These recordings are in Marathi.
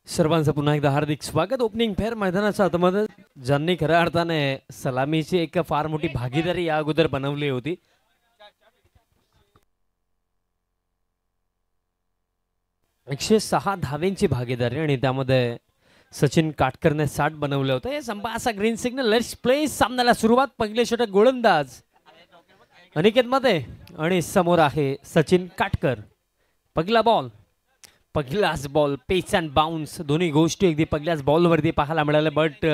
सर्वांचं पुन्हा एकदा हार्दिक स्वागत. ओपनिंग फेअर मैदानाच्या आतमध्ये ज्यांनी खऱ्या अर्थाने सलामीची एक फार मोठी भागीदारी या अगोदर बनवली होती. एकशे 6 धावेंची भागीदारी आणि त्यामध्ये सचिन काटकरने 60 बनवले होते. संपाचा ग्रीन सिग्नल. Let's play. सामन्याला सुरुवात. पहिले षटक गोलंदाज अनिकेत मध्ये आणि समोर आहे सचिन काटकर. पहिला बॉल, पहिलाच बॉल, पेस अँड बाउन्स दोन्ही गोष्टी अगदी पहिल्याच बॉलवरती पाहायला मिळाल्या. बट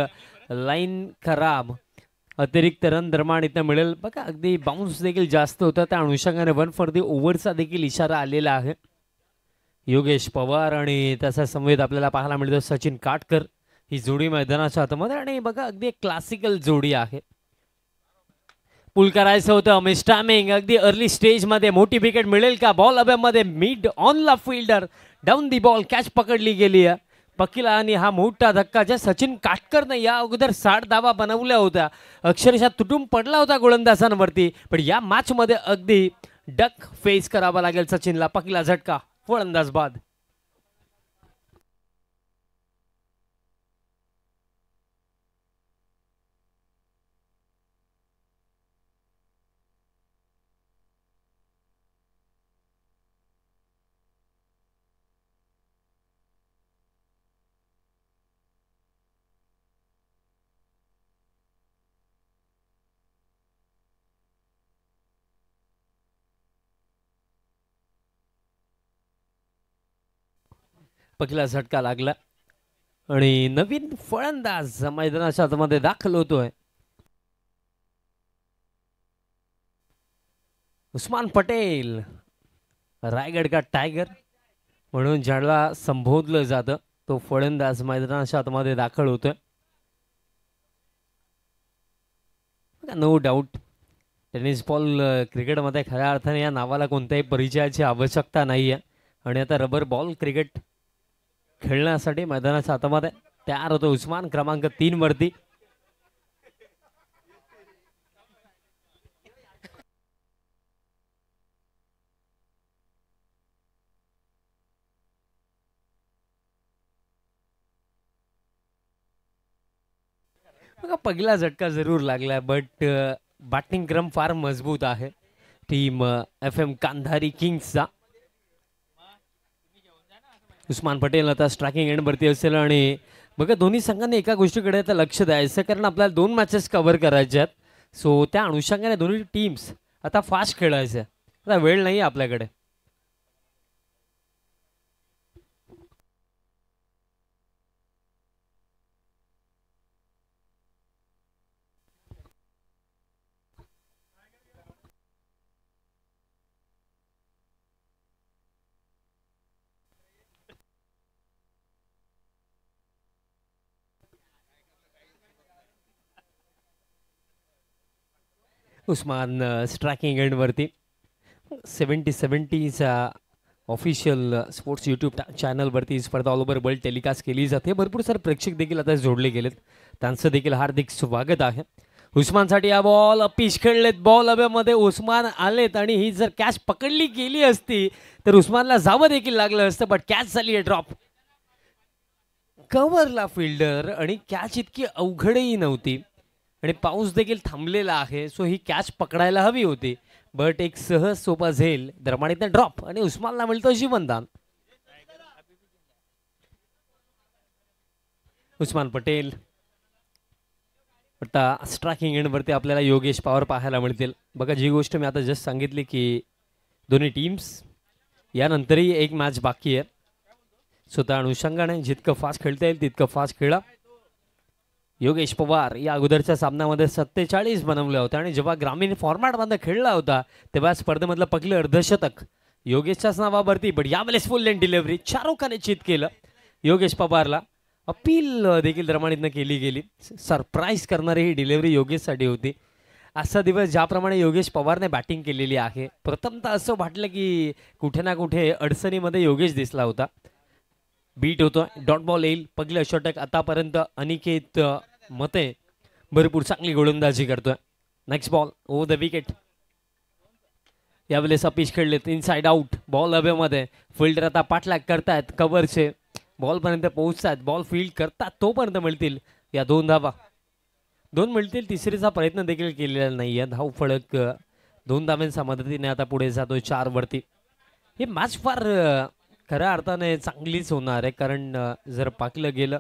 लाईन खराब, अतिरिक्त रन दरम्यान इथं मिळेल बघा. अगदी बाउन्स देखील जास्त होता, त्या अनुषंगाने 1 फॉर दी ओव्हरचा देखील इशारा आलेला आहे. योगेश पवार आणि त्याचा समवेत आपल्याला पाहायला मिळतो सचिन काटकर. ही जोडी मैदानाच्या आतमध्ये आणि बघा अगदी एक क्लासिकल जोडी आहे. पुल करायचं होतं. मिस टायमिंग अगदी अर्ली स्टेज मध्ये. मोठी विकेट मिळेल का? बॉल अबेमध्ये मिड ऑन ला fielder down the ball. Catch पकडली गेली आहे पकीला आणि हा मोठा धक्का ज्या सचिन काटकरने या अगोदर 60 धावा बनवल्या होत्या. अक्षरशः तुटून पडला होता गोलंदाजांवरती. पण या मॅच मध्ये अगदी डक फेस करावा लागेल सचिनला. पकीला झटका, फलंदाज बाद. पहिला झटका लागला आणि नवीन फलंदाज मैदानाच्या आतमध्ये दाखल होतोय. उस्मान पटेल, रायगड का टायगर म्हणून ज्याला संबोधलं जातं तो फलंदाज मैदानाच्या आतमध्ये दाखल होतोय. नो डाऊट टेनिस बॉल क्रिकेटमध्ये खऱ्या अर्थाने या नावाला कोणत्याही परिचयाची आवश्यकता नाही आहे. आणि आता रबर बॉल क्रिकेट खेळण्यासाठी मैदानाच्या आतमध्ये तयार होतो उस्मान क्रमांक 3 वरती. बघा पहिला झटका जरूर लागला बट बॅटिंग क्रम फार मजबूत आहे टीम FM कांधारी किंग्सचा. उस्मान पटेल आता स्ट्रायकिंग एंडवरती असेल आणि बघा दोन्ही संघांनी एका गोष्टीकडे आता लक्ष द्यायचं कारण आपल्याला 2 मॅचेस कव्हर करायच्या आहेत. सो त्या अनुषंगाने दोन्ही टीम्स आता फास्ट खेळायच्या. आता वेळ नाही आपल्याकडे. उस्मान स्ट्रायकिंग एंडवरती. 70-70चा ऑफिशियल स्पोर्ट्स यूट्यूब चॅनलवरती स्पर्धा ऑल ओव्हर वर्ल्ड टेलिकास्ट केली जाते. भरपूर सारे प्रेक्षक देखील आता जोडले गेलेत, त्यांचं देखील हार्दिक स्वागत आहे. उस्मानसाठी हा बॉल पिच खेळलेत. बॉल हवेमध्ये उस्मान आलेत आणि ही जर कॅच पकडली गेली असती तर उस्मानला जावं देखील लागलं असतं. बट कॅच झाली आहे ड्रॉप. कव्हरला फिल्डर आणि कॅच इतकी अवघडही नव्हती आणि पाऊस देखील थांबलेला आहे. सो ही कॅच पकडायला हवी होती बट एक सहज सोपा झेल दरम्यान ड्रॉप आणि उस्मानला मिळतो जीवनदान. उस्मान पटेल आता स्ट्रायकिंग एंडवरती आपल्याला योगेश पवार पाहायला मिळतील. बघा जी गोष्ट मी आता जस्ट सांगितली की दोन्ही टीम्स यानंतरही एक मॅच बाकी आहे. सो त्या अनुषंगाने जितकं फास्ट खेळता येईल तितकं फास्ट खेळा. योगेश पवार या अगोदरच्या सामन्यामध्ये 47 बनवल्या होत्या आणि जेव्हा ग्रामीण फॉर्मॅटमध्ये खेळला होता तेव्हा स्पर्धेमधलं पहिलं अर्धशतक योगेशच्याच नावावरती. पण यावेळेस फुल लेन डिलिव्हरी शाहरुखाने चित केलं योगेश पवारला. अपील देखील रमाणीतनं केली गेली. सरप्राईज करणारी ही डिलिव्हरी योगेशसाठी होती. असा दिवस ज्याप्रमाणे योगेश पवारने बॅटिंग केलेली आहे, प्रथमतः असं वाटलं की कुठे ना कुठे अडचणीमध्ये योगेश दिसला होता. बीट होतो, डॉट बॉल येईल. पहिलं षटक आतापर्यंत अनिकेत मते भरपूर चांगली गोलंदाजी करतोय. Next ball over the wicket. यावेळेस पिच खेळलेत इनसाइड आउट. बॉल हवेमध्ये. फिल्डर आता पाठलाग करतायत कव्हरचे. बॉलपर्यंत पोहोचतात, बॉल फील्ड करतात तोपर्यंत मिळतील या 2 धावा. 2 मिळतील. तिसरीचा प्रयत्न देखील केलेला नाहीये. धाव फळक 2 धावांच्या मदतीने आता पुढे जातोय 4 वरती. हे मॅच फार खऱ्या अर्थाने चांगलीच होणार आहे, कारण जर पाकलं गेलं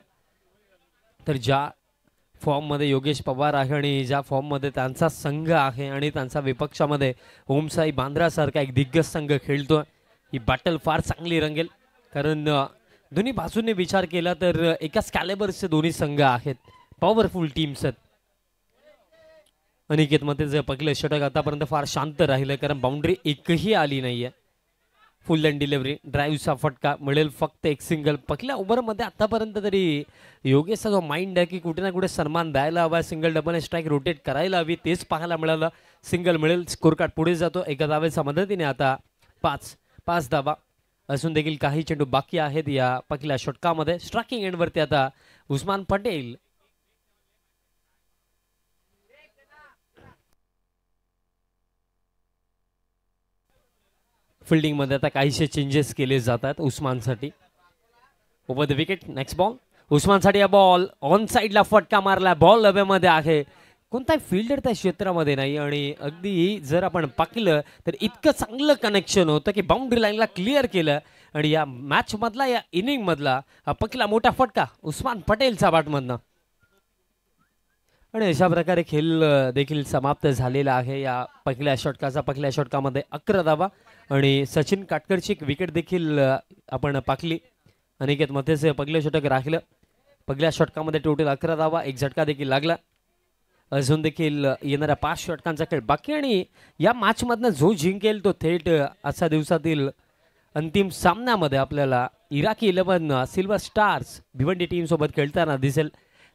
तर ज्या फॉर्ममध्ये योगेश पवार आहे आणि ज्या फॉर्ममध्ये त्यांचा संघ आहे आणि त्यांचा विपक्षामध्ये ओमसाई बांद्रासारखा एक दिग्गज संघ खेळतोय, ही बॅटल फार चांगली रंगेल. कारण दोन्ही बाजूंनी विचार केला तर एकाच कॅलेबरचे दोन्ही संघ आहेत, पॉवरफुल टीम्स आहेत. अनिकेत मध्ये जे पहिलं षटक आतापर्यंत फार शांत राहिलं, कारण बाउंड्री एकही आली नाहीये. फुल लेन डिलिव्हरी, ड्राईव्हचा फटका मिळेल फक्त एक सिंगल. पहिल्या ओव्हरमध्ये आतापर्यंत तरी योगेशचा जो माइंड आहे की कुठे ना कुठे सन्मान द्यायला हवा, सिंगल डबल स्ट्राईक रोटेट करायला हवी, तेच पाहायला मिळालं. सिंगल मिळेल, स्कोर कार्ड पुढे जातो. एका धावेच्या मदतीने आता 5 धावा असून देखील काही चेंडू बाकी आहेत या पहिल्या षटकामध्ये. स्ट्रायकिंग एंडवरती आता उस्मान पटेल. फिल्डिंग मध्ये आता काहीशे चेंजेस केले जातात उस्मानसाठी. Over the wicket. Next ball उस्मानसाठी. हा बॉल ऑन साइडला फटका मारला. बॉल हवेमध्ये आहे. कोणताही फिल्डर त्या क्षेत्रामध्ये नाही आणि अगदी जर आपण पाहिलं तर इतकं चांगलं कनेक्शन होतं की बाउंड्री लाईनला क्लिअर केलं. आणि या मॅच मधला, या इनिंग मधला हा पहिला मोठा फटका उस्मान पटेलचा बॅटमधनं. आणि अशा प्रकारे खेळ देखील समाप्त झालेला आहे. या पहिल्या षटकामध्ये 11 धावा आणि सचिन काटकरची एक विकेट देखील आपण पाकली. अनिकेत मतेचे पहिलं षटक राहिलं. पहिल्या षटकामध्ये टोटल 11 धावा, एक झटका देखील लागला. अजून देखील येणाऱ्या 5 षटकांचा खेळ बाकी आणि या मॅच मधनं जो जिंकेल तो थेट आजच्या दिवसातील अंतिम सामन्यामध्ये आपल्याला Iraqi 11 silver stars Bhiwandi team सोबत खेळताना दिसेल.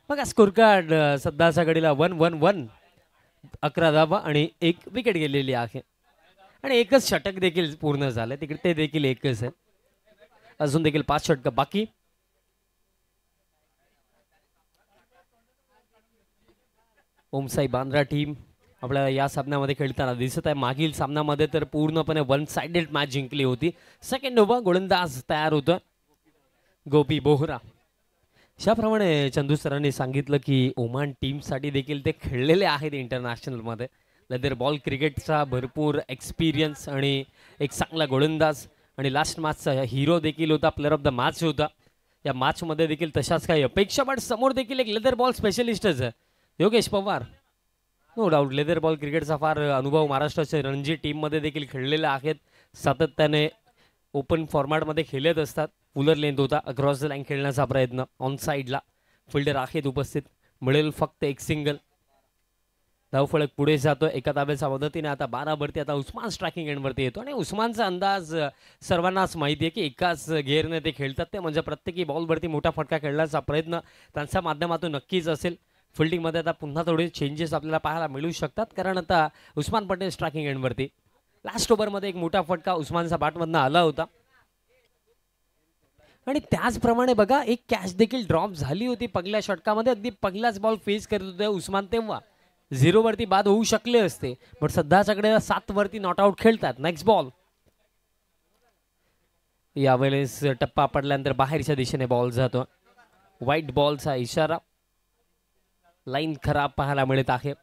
बघा स्कोर कार्ड सध्याच्या घडीला 1-1-1. 11 धावा आणि 1 विकेट गेलेली आहे आणि एकच षटक देखील पूर्ण झालं. तिकडे ते देखील एकच आहे. अजून देखील 5 षटक बाकी. ओमसाई बांद्रा टीम आपल्याला या सामन्यामध्ये खेळताना दिसत आहे. मागील सामन्यामध्ये तर पूर्णपणे 1 साइडेड मॅच जिंकली होती. सेकंड ओव्हर गोलंदाज तयार होतो गोपी बोहरा. ज्याप्रमाणे चंदू सरांनी सांगितलं की ओमान टीमसाठी देखील ते खेळलेले आहेत इंटरनॅशनलमध्ये. लेदर बॉल क्रिकेटचा भरपूर एक्सपिरियन्स आणि एक चांगला गोलंदाज आणि लास्ट मॅचचा हिरो देखील होता, प्लेअर ऑफ द मॅच होता. या मॅचमध्ये देखील तशाच काही अपेक्षा, पण समोर देखील एक लेदर बॉल स्पेशलिस्टच आहे Yogesh Pawar. No doubt leather ball क्रिकेटचा फार अनुभव महाराष्ट्राच्या रणजी टीममध्ये देखील खेळलेला आहेत. सातत्याने ओपन फॉर्मॅटमध्ये खेळत असतात. पुलर लेंथ होता, अक्रॉस द लाईन खेळण्याचा प्रयत्न. ऑन साइडला फिल्डर आहेत उपस्थित. मिळेल फक्त एक सिंगल. धावफलक पुढे जातो एका धावेच्या मदतीने. आता 12 वरती आता उस्मान स्ट्रायकिंग एंडवरती येतो आणि उस्मानचा अंदाज सर्वांनाच माहिती आहे की एकाच गेअरने ते खेळतात. ते म्हणजे प्रत्येकी बॉलवरती मोठा फटका खेळण्याचा प्रयत्न त्यांच्या माध्यमातून नक्कीच असेल. फिल्डिंगमध्ये आता पुन्हा थोडे चेंजेस आपल्याला पाहायला मिळू शकतात, कारण आता उस्मान पटेल स्ट्रायकिंग एंडवरती. लास्ट ओव्हरमध्ये एक मोठा फटका उस्मानचा बॅटमधनं आला होता आणि त्याचप्रमाणे बघा एक कॅच देखील ड्रॉप झाली होती पहिल्या षटकामध्ये. अगदी पहिलाच बॉल फेस करत होते उस्मान, तेव्हा 0 वरती बाद होऊ शकले असते, पण सध्याच्याकडे 7 वरती नॉट आउट खेळतात. Next ball. यावेळेस टप्पा पडल्यानंतर बाहेरच्या दिशेने बॉल जातो. व्हाईट बॉलचा इशारा. लाईन खराब पाहायला मिळत आहे.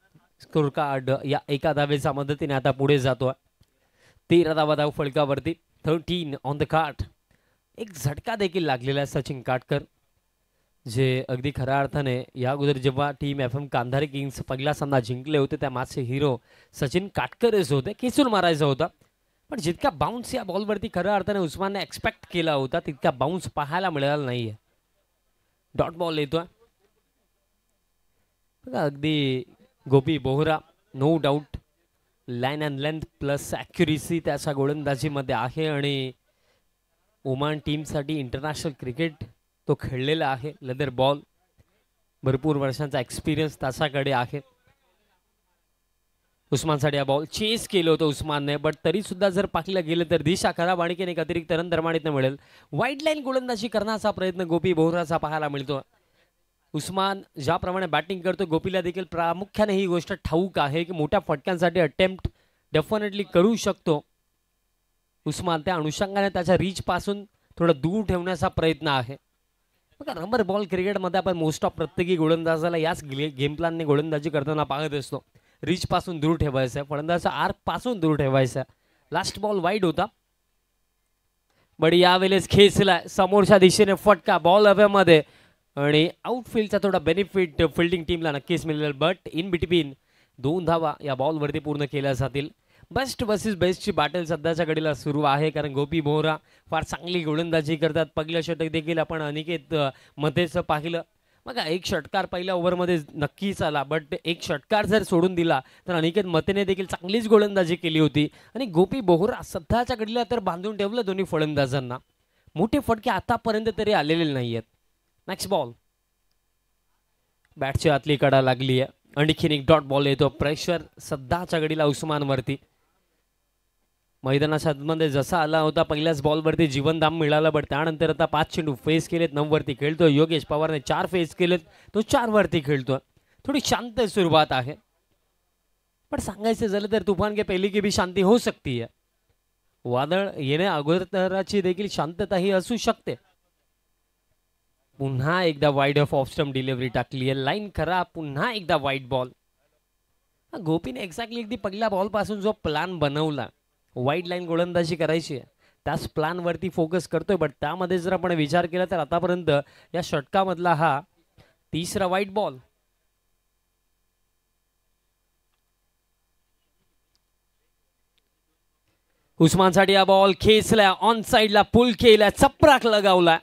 स्कोर कार्ड या एका धावेच्या मदतीने आता पुढे जातो. 13 धावा धाव फलकावरती. 13 ऑन द कार्ड. एक झटका देखील लागलेला आहे सचिन काटकर, जे अगदी खऱ्या अर्थाने या अगोदर जेव्हा टीम FM कांधारे किंग्स पहिला सामना जिंकले होते त्या मॅचचे हिरो सचिन काटकरच होते. खेचून मारायचा होता, पण जितका बाउन्स या बॉलवरती खऱ्या अर्थाने उस्मानने एक्सपेक्ट केला होता तितका बाउन्स पाहायला मिळाला नाहीये. डॉट बॉल येतोय. बघा अगदी Gopi Bohra no doubt line and length plus accuracy त्याच्या गोलंदाजीमध्ये आहे आणि ओमान टीमसाठी इंटरनॅशनल क्रिकेट तो खेळलेला आहे. लेदर बॉल भरपूर वर्षांचा एक्सपिरियन्स त्याच्याकडे आहे. उस्मानसाठी हा बॉल चेस केलं होतं उस्मानने, बट तरी सुद्धा जर पाहिलं गेलं तर दिशा खराब आणि एक अतिरिक्त रन धर्माडीतनं मिळेल. वाईड लाईन गोलंदाजी करण्याचा प्रयत्न गोपी बोहराचा पाहायला मिळतो. उस्मान ज्याप्रमाणे बॅटिंग करतो गोपीला देखील प्रामुख्याने ही गोष्ट ठाऊक आहे की मोठ्या फटक्यांसाठी अटेम्प्ट डेफिनेटली करू शकतो उस्मान. त्या अनुषंगाने त्याच्या रीच पासून थोडं दूर ठेवण्याचा प्रयत्न आहे. बघा रबर बॉल क्रिकेटमध्ये आपण मोस्ट ऑफ प्रत्येकी गोलंदाजाला याच गेम प्लॅनने गोलंदाजी करताना पाहत असतो. रीच पासून दूर ठेवायचं आहे, फलंदाजाचा आर्क पासून दूर ठेवायचं आहे. लास्ट बॉल वाईड होता बट यावेळेस खेचलाय समोरच्या दिशेने फटका बॉल हवेमध्ये आणि आउटफील्डचा थोडा बेनिफिट फिल्डिंग टीमला नक्कीच मिळेल. बट इन बिटवीन 2 धावा या बॉलवरती पूर्ण केल्या जातील. बेस्ट वर्सेस बेस्टची बॅटल सध्याच्या घडीला सुरू आहे कारण गोपी बोहरा फार चांगली गोलंदाजी करतात. पहिलं षटक देखील आपण अनिकेत मतेचं पाहिलं. बघा एक षटकार पहिल्या ओव्हरमध्ये नक्कीच आला बट एक षटकार जर सोडून दिला तर अनिकेत मतेने देखील चांगलीच गोलंदाजी केली होती आणि गोपी बोहरा सध्याच्या घडीला तर बांधून ठेवलं दोन्ही फलंदाजांना. मोठे फटके आतापर्यंत तरी आलेले नाही आहेत. नेक्स्ट बॉल बॅटची आतली कडा लागली आहे. आणखीन एक डॉट बॉल येतो. प्रेशर सध्याच्या घडीला उस्मानवरती. मैदानाच्या आतमध्ये जसा आला होता पहिल्याच बॉलवरती जीवनदान मिळालं बट त्यानंतर आता 5 चेंडू फेस केलेत, 9 वरती खेळतो. योगेश पवारने 4 फेस केलेत, तो 4 वरती खेळतो. थोडी शांत सुरुवात आहे पण सांगायचं झालं तर तुफान के पहिली की भी शांती हो सकती है. वादळ येण्या अगोदरची देखील शांतता ही असू शकते. पुन्हा एकदा वाईड ऑफ स्टंप डिलिव्हरी टाकली आहे. लाईन खरा, पुन्हा एकदा वाईड बॉल. गोपीने एक्झॅक्टली अगदी पहिल्या बॉल पासून जो प्लॅन बनवला वाईड लाईन गोलंदाजी करायची आहे त्याच प्लॅनवरती फोकस करतोय. बट त्यामध्ये जर आपण विचार केला तर आतापर्यंत या षटकामधला हा 3रा वाईड बॉल. उस्मानसाठी हा बॉल खेचला, ऑन साइडला पुल केला, चपराक लगावला,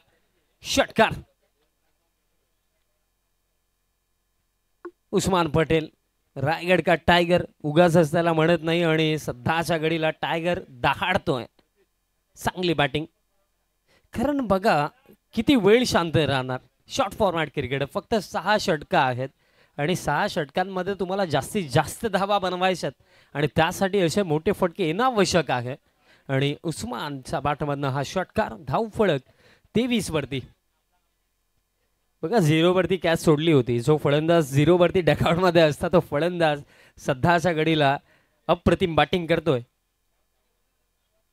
षटकार. उस्मान पटेल रायगड का टायगर उगाच त्याला म्हणत नाही आणि सध्याच्या घडीला टायगर दहाडतोय. चांगली बॅटिंग. कारण बघा किती वेळ शांत राहणार. शॉर्ट फॉर्मॅट क्रिकेट फक्त 6 षटका आहेत आणि 6 षटकांमध्ये तुम्हाला जास्तीत जास्त धावा बनवायच्यात आणि त्यासाठी असे मोठे फटके येणं आवश्यक आहे. आणि उस्मानच्या बॅटमधनं हा षटकार. धाव फळक 23 वरती. बघा 0 वरती कॅच सोडली होती. जो फलंदाज 0 वरती डकआउटमध्ये असता तो फलंदाज सध्याच्या घडीला अप्रतिम बॅटिंग करतोय.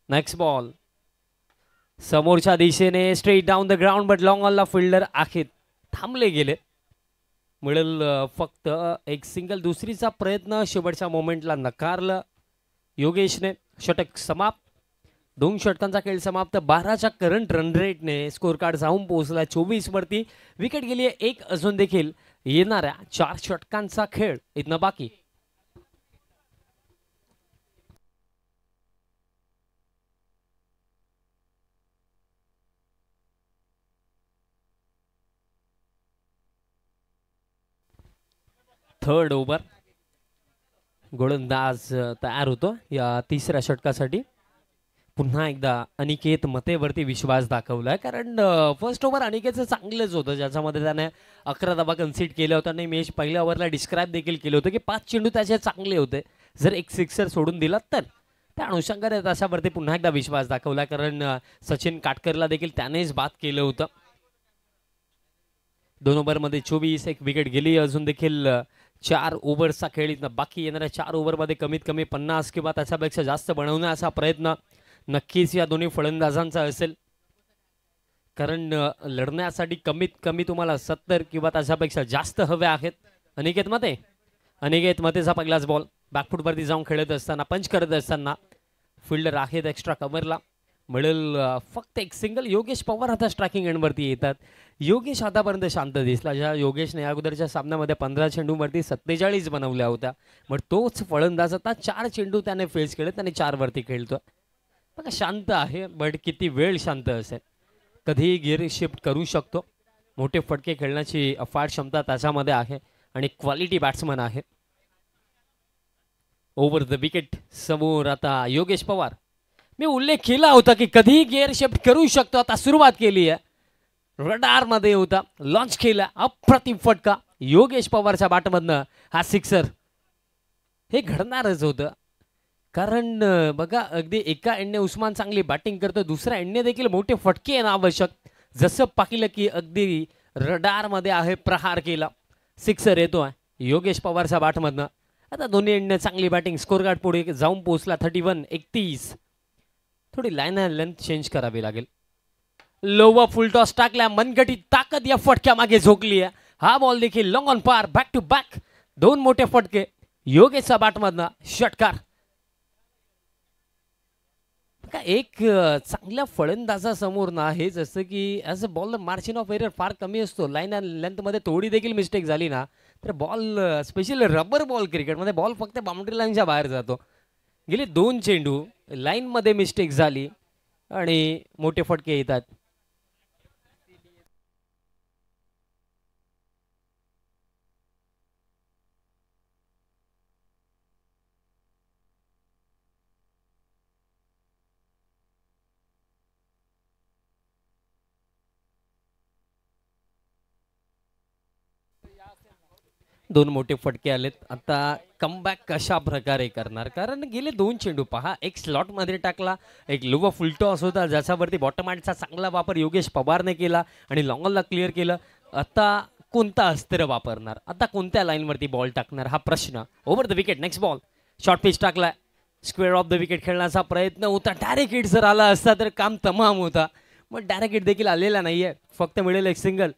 नेक्स्ट बॉल समोरच्या दिशेने straight down the ground but long ऑनला फिल्डर आहेत, थांबले गेले. मिळेल फक्त एक सिंगल. दुसरीचा प्रयत्न शेवटच्या मोमेंटला नकारलं योगेशने. षटक समाप्त. 2 षटकांचा खेळ समाप्त. 12च्या करंट रन रेटने स्कोर कार्ड जाऊन पोहोचला 24 वरती. विकेट गेली 1 अजून देखील येणाऱ्या 4 षटकांचा खेळ इथनं बाकी. Third over. गोलंदाज तयार होतो या 3ऱ्या षटकासाठी. पुन्हा एकदा अनिकेत मतेवरती विश्वास दाखवलाय कारण फर्स्ट ओव्हर अनिकेतचं चांगलंच होतं ज्याच्यामध्ये त्याने 11 धावा कन्सीड केल्या होत्या आणि मॅच पहिल्या ओव्हरला डिस्क्राईब देखील केलं होतं की 5 चेंडू त्याचे चांगले होते. जर एक सिक्सर सोडून दिला तर त्या अनुषंगाने त्याच्यावरती पुन्हा एकदा विश्वास दाखवला कारण सचिन काटकरला देखील त्यानेच बाद केलं होतं. 2 ओव्हरमध्ये 24. एक विकेट गेली. अजून देखील 4 ओव्हरचा खेळ इथं बाकी. येणाऱ्या 4 ओव्हरमध्ये कमीत कमी 50 किंवा त्याच्यापेक्षा जास्त बनवण्याचा प्रयत्न नक्कीच या दोन्ही फलंदाजांचा असेल कारण लढण्यासाठी कमीत कमी तुम्हाला 70 किंवा त्याच्यापेक्षा जास्त हवे आहेत. अनिकेत मतेचा पहिलाच बॉल. बॅकफुटवरती जाऊन खेळत असताना पंच करत असताना फिल्डर आहेत एक्स्ट्रा कव्हरला. मिळेल फक्त एक सिंगल. योगेश पवार आता स्ट्रायकिंग एंडवरती येतात. योगेश आतापर्यंत शांत दिसला. ज्या योगेशने या अगोदरच्या सामन्यामध्ये 15 चेंडूवरती 47 बनवल्या होत्या बट तोच फलंदाज आता 4 चेंडू त्याने फेस केले. त्याने 4 वरती खेळतो. बघा शांत आहे बट किती वेळ शांत असेल. कधीही गिअर शिफ्ट करू शकतो. मोठे फटके खेळण्याची अफाट क्षमता त्याच्यामध्ये आहे आणि क्वालिटी बॅट्समन आहे. ओव्हर द विकेट समोर आता योगेश पवार. मी उल्लेख केला होता की कधीही गिअर शिफ्ट करू शकतो. आता सुरुवात केली आहे. रडार मध्ये होता, लॉन्च केला, अप्रतिम फटका योगेश पवारच्या बॅटमधनं. हा सिक्सर. हे घडणारच होतं, कारण बघा अगदी एका एंडने उस्मान चांगली बॅटिंग करतो, दुसऱ्या एंडने देखील मोठे फटके येणं आवश्यक. जसं पाहिलं की अगदी रडार मध्ये आहे, प्रहार केला, सिक्सर येतो आहे योगेश पवारच्या बॅटमधनं. आता दोन्ही एंडने चांगली बॅटिंग. स्कोर कार्ड पुढे जाऊन पोहोचला 31-31. थोडी लाईन लेंथ चेंज करावी लागेल. लोवा फुल टॉस टाकल्या, मनगटी ताकद या फटक्या मागे झोकली आहे. हा बॉल देखील लॉंग ऑन पार, बॅक टू बॅक दोन मोठे फटके योगेशच्या बॅटमधनं. षटकार. एक चांगल्या फलंदाजासमोर ना हे जसं की as a ball margin of error फार कमी असतो. लाईन अँड लेंथमध्ये थोडी देखील मिस्टेक झाली ना तर बॉल, स्पेशली रबर बॉल क्रिकेटमध्ये बॉल फक्त बाउंड्री लाईनच्या बाहेर जातो. गेले 2 चेंडू लाईनमध्ये मिस्टेक झाली आणि मोठे फटके येतात. दोन मोठे फटके आलेत. आता कमबॅक कशा प्रकारे करणार, कारण गेले 2 चेंडू पहा, एक स्लॉट मध्ये टाकला, एक लोवा फुल टॉस होता ज्याच्यावरती बॉटम हँडचा चांगला वापर योगेश पवारने केला आणि लॉंगॉनला क्लिअर केलं. आता कोणता अस्त्र वापरणार, आता कोणत्या लाईनवरती बॉल टाकणार हा प्रश्न. Over the wicket. Next ball. Short pitch टाकलाय, स्क्वेअर ऑफ द विकेट खेळण्याचा प्रयत्न होता. डायरेक्ट हिट जर आला असता तर काम तमाम होता, मग डायरेक्ट हिट देखील आलेला नाहीये, फक्त मिळेल एक सिंगल.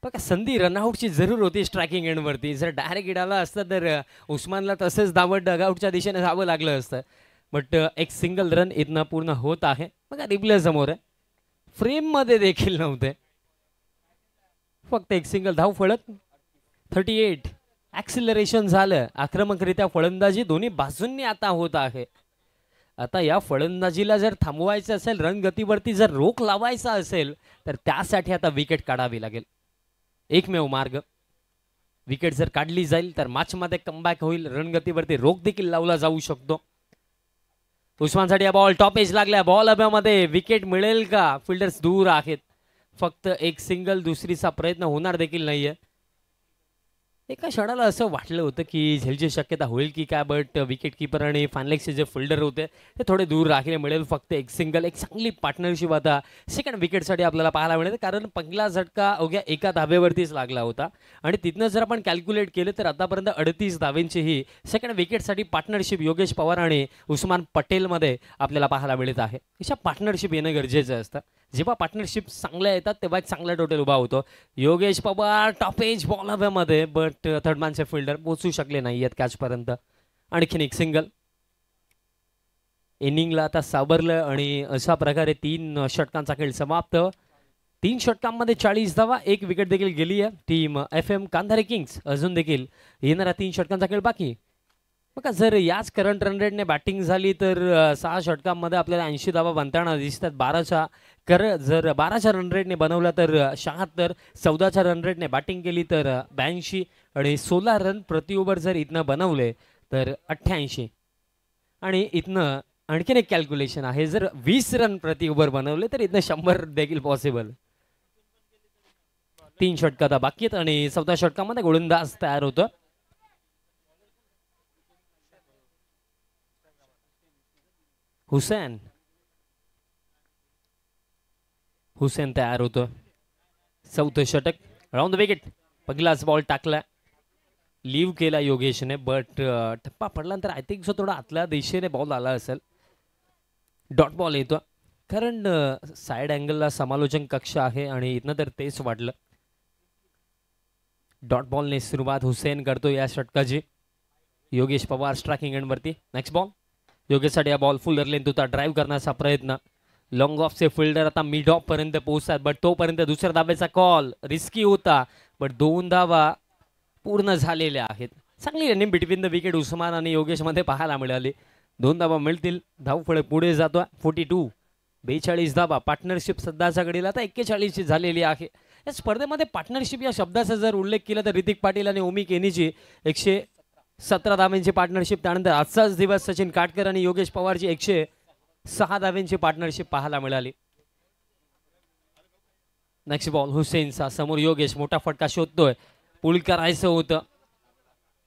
बघा संधी रनआउटची जरूर होती स्ट्रायकिंग एंडवरती. जर डायरेक्ट हिट आला असता तर उस्मानला तसंच धावत डगआउटच्या दिशेने जावं लागलं असतं. बट एक सिंगल रन इथनं पूर्ण होत आहे. बघा रिप्ले समोर आहे, फ्रेम मध्ये देखील नव्हते, फक्त एक सिंगल धाव फळत. 38. ॲक्सिलरेशन झालं, आक्रमकरित्या फलंदाजी दोन्ही बाजूंनी आता होत आहे. आता या फलंदाजीला जर थांबवायचं असेल, रणगतीवरती जर रोख लावायचा असेल तर त्यासाठी आता विकेट काढावी लागेल. एकमेव मार्ग. विकेट जर काढली जाईल तर मॅचमध्ये कमबॅक होईल, रणगतीवरती रोख देखील लावला जाऊ शकतो. उस्मानसाठी बॉल टॉप एज लागला, बॉल हव्यामध्ये, विकेट मिळेल का. फिल्डर्स दूर आहेत, फक्त एक सिंगल, दुसरीचा प्रयत्न होणार देखील नाहीये. एका क्षणाला असं वाटलं होतं की झेलची शक्यता होईल की काय, बट विकेट किपर आणि फायनलेक्सचे जे फिल्डर होते ते थोडे दूर राहिले. मिळेल फक्त एक सिंगल. एक चांगली पार्टनरशिप आता सेकंड विकेटसाठी आपल्याला पाहायला मिळेल, कारण पहिला झटका अवघ्या एका धाब्यावरतीच लागला होता आणि तिथनं जर आपण कॅल्क्युलेट केलं तर आतापर्यंत 38 धावेंची ही सेकंड विकेटसाठी पार्टनरशिप योगेश पवार आणि उस्मान पटेलमध्ये आपल्याला पाहायला मिळत आहे. अशा पार्टनरशिप येणं गरजेचं असतं. जेव्हा पार्टनरशिप चांगल्या येतात तेव्हा एक चांगला टोटल उभा होतो. Yogesh Pawar top edge ball हव्यामध्ये, बट थर्ड मॅनचे फिल्डर पोहोचू शकले नाही आहेत कॅचपर्यंत. आणखीन एक सिंगल. इनिंगला आता सावरलं आणि अशा प्रकारे 3 षटकांचा खेळ समाप्त. 3 षटकांमध्ये 40 धावा, एक विकेट देखील गेली आहे. टीम FM कांधारे किंग्स अजून देखील येणाऱ्या 3 षटकांचा खेळ बाकी. बघा जर याच करंट रन रेटने बॅटिंग झाली तर 6 षटकांमध्ये आपल्याला 80 धावा बनताना दिसतात. 12च्या जर 12च्या रन रेटने बनवला तर 76, 14च्या रन रेटने बॅटिंग केली तर 82 आणि 16 रन प्रति ओव्हर जर इथनं बनवले तर 88. आणि इथनं आणखीन एक कॅल्क्युलेशन आहे, जर 20 रन प्रति ओव्हर बनवले तर इथनं 100 देखील पॉसिबल. 3 षटकात बाकी आहेत आणि 14 षटकामध्ये गोलंदाज तयार होतं. हुसेन तयार होतो. 4थं षटक. Round the wicket. पहिलाच बॉल टाकला, लीव केला योगेशने, बट टप्पा पडल्यानंतर आय थिंक सो थोडा आतल्या दिशेने बॉल आला असेल. डॉट बॉल येतो, कारण साइड अँगलला समालोचन कक्ष आहे आणि इथनं तर तेच वाटलं. डॉट बॉलने सुरुवात हुसेन करतो या षटकाची. योगेश पवार स्ट्रायकिंग एंडवरती. Next ball. योगेशसाठी हा बॉल फुल लेंथ होता, ड्राईव्ह करण्याचा प्रयत्न. लॉंग ऑफचे फिल्डर आता मिड ऑफ पर्यंत पोहोचतात, बट तोपर्यंत दुसऱ्या धाब्याचा कॉल रिस्की होता, बट 2 धावा पूर्ण झालेल्या आहेत. चांगली running between the wicket Usman आणि योगेश मध्ये पाहायला मिळाली. 2 धावा मिळतील. धावफळक पुढे जातो. 42. 42 धावा. पार्टनरशिप सध्याच्या घडीला आता 41 झालेली आहे. या स्पर्धेमध्ये पार्टनरशिप या शब्दाचा जर उल्लेख केला तर ऋतिक पाटील आणि ओमी केनीची 117 धावांची पार्टनरशिप, त्यानंतर आजचाच दिवस सचिन काटकर आणि योगेश पवारची 106 धावांची पार्टनरशिप पाहायला मिळाली. नेक्स्ट बॉल हुसेनचा, समोर योगेश मोठा फटका शोधतोय, पुल करायचं होतं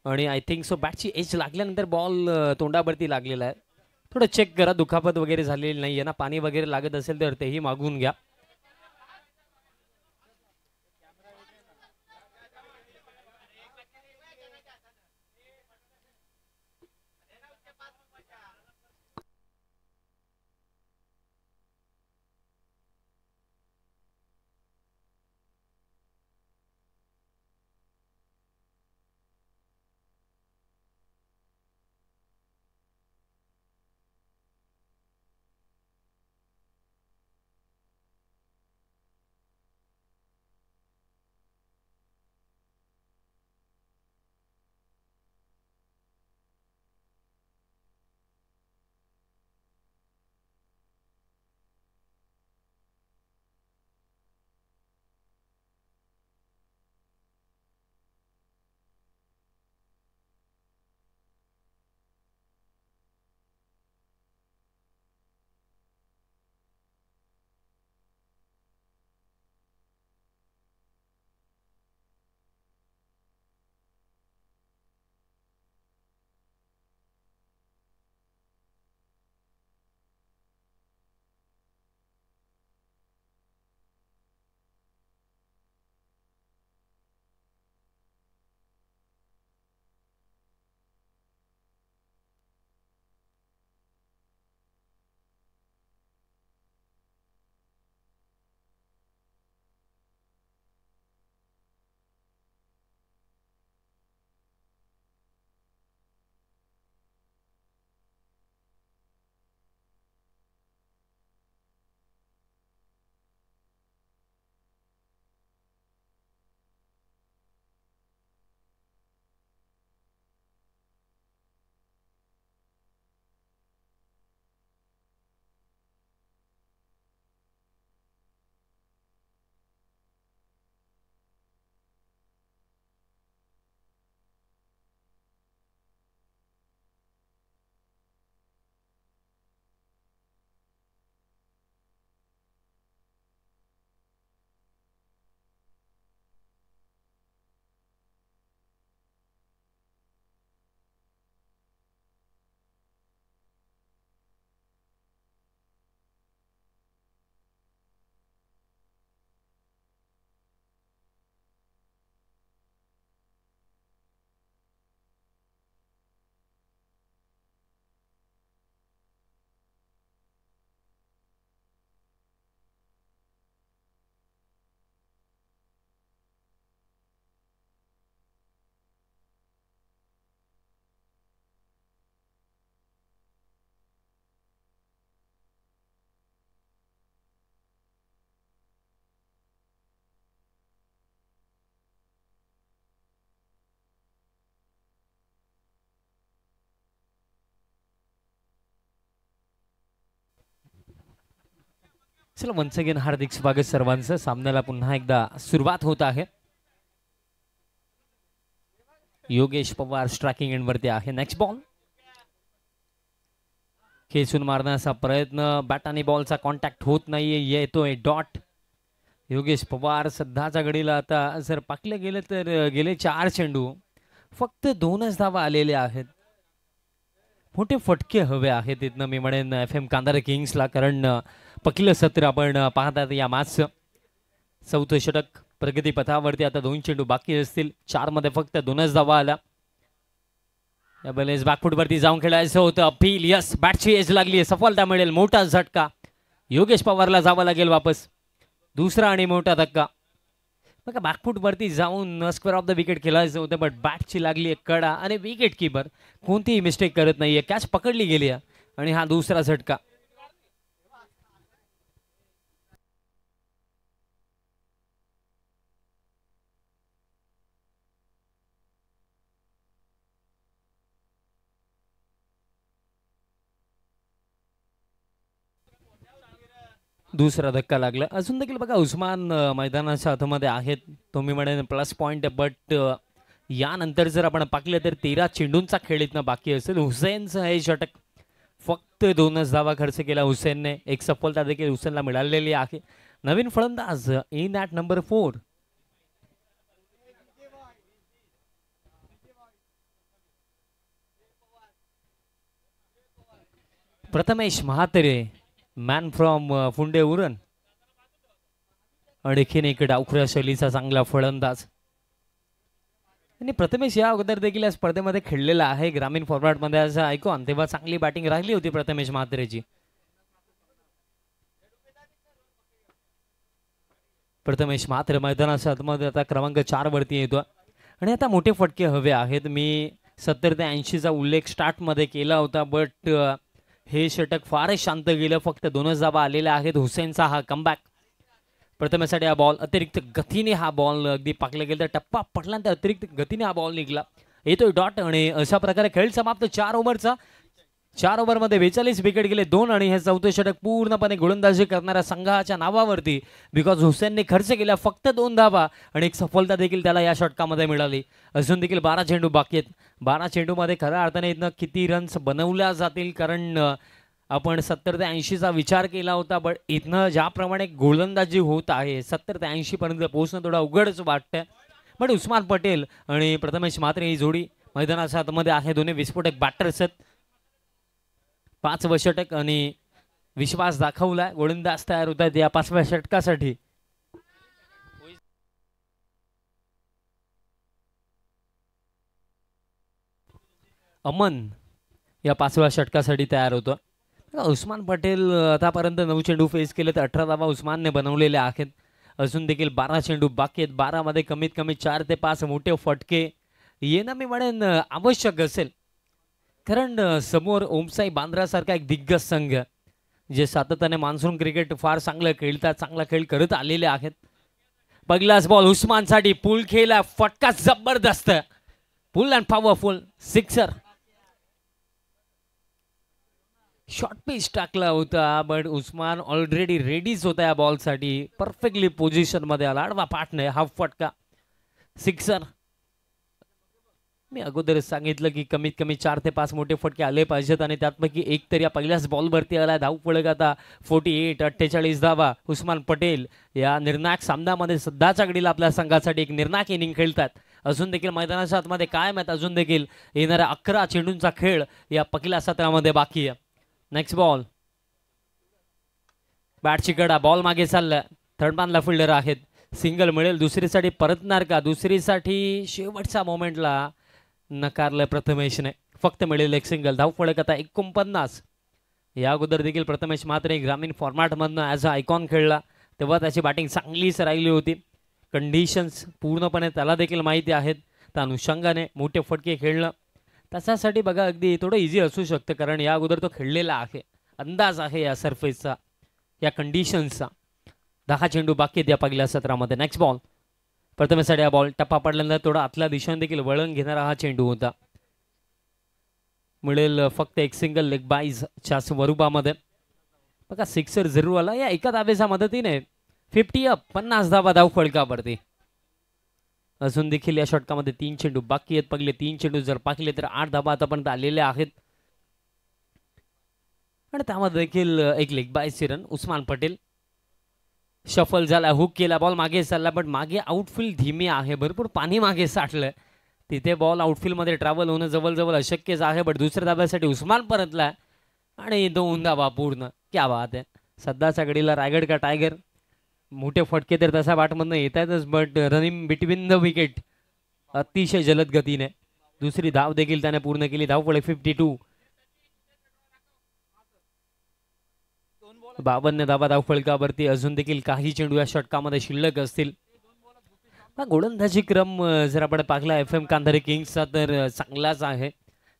आणि आय थिंक सो बॅटची एज लागल्यानंतर बॉल तोंडावरती लागलेला आहे. थोडं चेक करा, दुखापत वगैरे झालेली नाहीये ना, पाणी वगैरे लागत असेल तर तेही मागून घ्या. चला, वन्स अगेन हार्दिक स्वागत सर्वांचं. सामन्याला पुन्हा एकदा सुरुवात होत आहे. योगेश पवार स्ट्रायकिंग एंड वरती आहे. नेक्स्ट बॉल खेचून मारण्याचा प्रयत्न, बॅट आणि बॉलचा कॉन्टॅक्ट होत नाहीये, येतोय डॉट. योगेश पवार सध्याच्या घडीला आता जर पाकले गेले तर गेले 4 चेंडू फक्त 2च धावा आलेल्या आहेत. मोठे फटके हवे आहेत इथनं मी म्हणेन FM कांदारे किंग्सला, कारण पहिलं सत्र आपण पाहतात या मॅचचं. 4थं षटक प्रगतीपथावरती, आता 2 चेंडू बाकी असतील, 4 मध्ये फक्त 2च धावा आल्या. या बॅलेन्स बॅकफूट वरती जाऊन खेळायचं होतं. अपील, यस, बॅटची एज लागली, सफलता मिळेल, मोठा झटका. योगेश पवारला जावं लागेल वापस, दुसरा आणि मोठा धक्का. बघा, बॅकफूट वरती जाऊन स्क्वेअर ऑफ द विकेट खेळायचं होतं, बट बॅटची लागली एक कडा आणि विकेट किपर कोणतीही मिस्टेक करत नाहीये, कॅच पकडली गेली आणि हा दुसरा झटका. दुसरा धक्का लागला. अजून देखील बघा उस्मान मैदानाच्या आतमध्ये आहेत. तुम्ही म्हणेन प्लस पॉईंट, बट यानंतर जर आपण पाहिलं तर 13 चेंडूंचा खेळ इथनं बाकी असेल. हुसेनचं हे षटक फक्त 2च धावा खर्च केला हुसेनने. एक सफलता देखील हुसेनला मिळालेली आहे. नवीन फलंदाज in at number 4. Prathamesh Mhatre, man from Funde Uran. आणखीन एक डावखुऱ्या शैलीचा चांगला फलंदाज. आणि प्रथमेश या अगोदर देखील या स्पर्धेमध्ये खेळलेला आहे ग्रामीण फॉर्मॅटमध्ये असं ऐकून. तेव्हा चांगली बॅटिंग राहिली होती प्रथमेश महात्रेची. प्रथमेश महात्रे मैदानाच्या आतमध्ये आता क्रमांक 4 वरती येतो. आणि आता मोठे फटके हवे आहेत. मी 70 ते 80चा उल्लेख स्टार्टमध्ये केला होता, बट हे षटक फारच शांत गेलं. फक्त 2च धावा आलेल्या आहेत. हुसेनचा हा कमबॅक. प्रथमेसाठी हा बॉल अतिरिक्त गतीने हा बॉल अगदी पाकला गेला तर टप्पा पडल्यानंतर अतिरिक्त गतीने हा बॉल निघाला. येतोय डॉट आणि अशा प्रकारे खेळ समाप्त. 4 ओव्हरचा. 4 ओव्हरमध्ये 42 विकेट गेले 2. आणि हे चौथे षटक पूर्णपणे गोलंदाजी करणाऱ्या संघाच्या नावावरती, बिकॉज हुसेनने खर्च केला फक्त 2 धावा आणि एक सफलता देखील त्याला या षटकामध्ये मिळाली. अजून देखील 12 चेंडू बाकी आहेत. 12 चेंडूमध्ये खऱ्या अर्थाने इथनं किती रन्स बनवल्या जातील, कारण आपण 70 ते 80चा विचार केला होता, बट इथनं ज्याप्रमाणे गोलंदाजी होत आहे 70 ते 80 पर्यंत पोहोचणं थोडं अवघडच वाटतंय. बट उस्मान पटेल आणि प्रथमेश म्हात्रे ही जोडी मैदानाच्या आतमध्ये आहे. दोन्ही विस्फोटक बॅटर्स आहेत. 5वं षटक आणि विश्वास दाखवलाय. गोलंदाज तयार होत आहेत या 5व्या षटकासाठी. अमन या 5व्या षटकासाठी तयार होतो. उस्मान पटेल आतापर्यंत 9 चेंडू फेस केले तर 18 धावा उस्मानने बनवलेले आहेत. अजून देखील 12 चेंडू बाकी आहेत. 12 मध्ये कमीत कमी 4 ते 5 मोठे फटके येणं मी म्हणेन आवश्यक असेल, कारण समोर ओमसाई बांद्रासारखा एक दिग्गज संघ जे सातत्याने मान्सून क्रिकेट फार चांगलं खेळतात, चांगला खेळ करत आलेले आहेत. पहिलाच बॉल उस्मानसाठी पुल खेळला. फटका जबरदस्त, pull and powerful sixer. Short pitch टाकला होता, बट उस्मान ऑलरेडी रेडीच होता या बॉलसाठी. परफेक्टली पोझिशन मध्ये आला. आडवा पाठने हाफ फटका सिक्सर. मी अगोदरच सांगितलं की कमीत कमी 4 ते 5 मोठे फटके आले पाहिजेत आणि त्यातपैकी एक तर या पहिल्याच बॉलवरती आला. धावफलक आता 48 धावा. उस्मान पटेल या निर्णायक सामन्यामध्ये सध्याच्या घडीला आपल्या संघासाठी एक निर्णायक इनिंग खेळतात. अजून देखील मैदानाच्या आतमध्ये कायम आहेत. अजून देखील येणाऱ्या 11 चेंडूंचा खेळ या पहिल्या सत्रामध्ये बाकी आहे. Next ball. बॅटची कडा, बॉल मागे चालला. थर्ड मॅनला फिल्डर आहेत. सिंगल मिळेल. दुसरीसाठी परतणार का? दुसरीसाठी शेवटच्या मोमेंटला नकारलं प्रथमेशने. फक्त मिळेल एक सिंगल. धावफलक आता 49. या अगोदर देखील प्रथमेश मात्र ग्रामीण फॉर्मॅटमधनं ॲज अ आयकॉन खेळला, तेव्हा त्याची बॅटिंग चांगलीच राहिली होती. कंडिशन्स पूर्णपणे त्याला देखील माहिती आहेत. त्या अनुषंगाने मोठे फटके खेळणं त्याच्यासाठी बघा अगदी थोडं इझी असू शकतं, कारण या अगोदर तो खेळलेला आहे. अंदाज आहे या सरफेसचा, या कंडिशन्सचा. 10 चेंडू बाकी आहेत या पहिल्या सत्रामध्ये. Next ball. प्रथमेसाठी हा बॉल टप्पा पडल्यानंतर थोडा आतल्या दिशेने देखील वळण घेणारा हा चेंडू होता. मिळेल फक्त एक सिंगल लेग बाईजच्या स्वरूपामध्ये. बघा सिक्सर जरूर आला या एका धावेच्या मदतीने. 50 अप, 50 धावा धावफलकावरती. अजून देखील या षटकामध्ये 3 चेंडू बाकी आहेत. पहिले 3 चेंडू जर पाहिले तर 8 धावा आतापर्यंत आलेल्या आहेत. आणि त्यामध्ये देखील एक लेग बायची रन. उस्मान पटेल शफल झाला, हुक केला, बॉल मागे चालला, पण मागे आउटफील्ड धीमे आहे. भरपूर पाणी मागे साठलं. तिथे बॉल आउटफील्ड मध्ये ट्रॅव्हल होणं जवळजवळ अशक्यच आहे. बट दुसऱ्या धाब्यासाठी उस्मान परतला आणि 2 धावा पूर्ण. क्या बात आहे. सध्याच्या घडीला रायगड का टायगर. मोठे फटके तर तसा बॅटमधनं येत आहेतच, but running between the wicket अतिशय जलद गतीने. दुसरी धाव देखील त्याने पूर्ण केली. धावफलक 52. 52 धावा धावफलकावरती. अजून देखील काही चेंडू या षटकामध्ये शिल्लक असतील. गोलंदाजी क्रम जर आपण पाहिला FM कांधारे किंग्सचा तर चांगलाच आहे.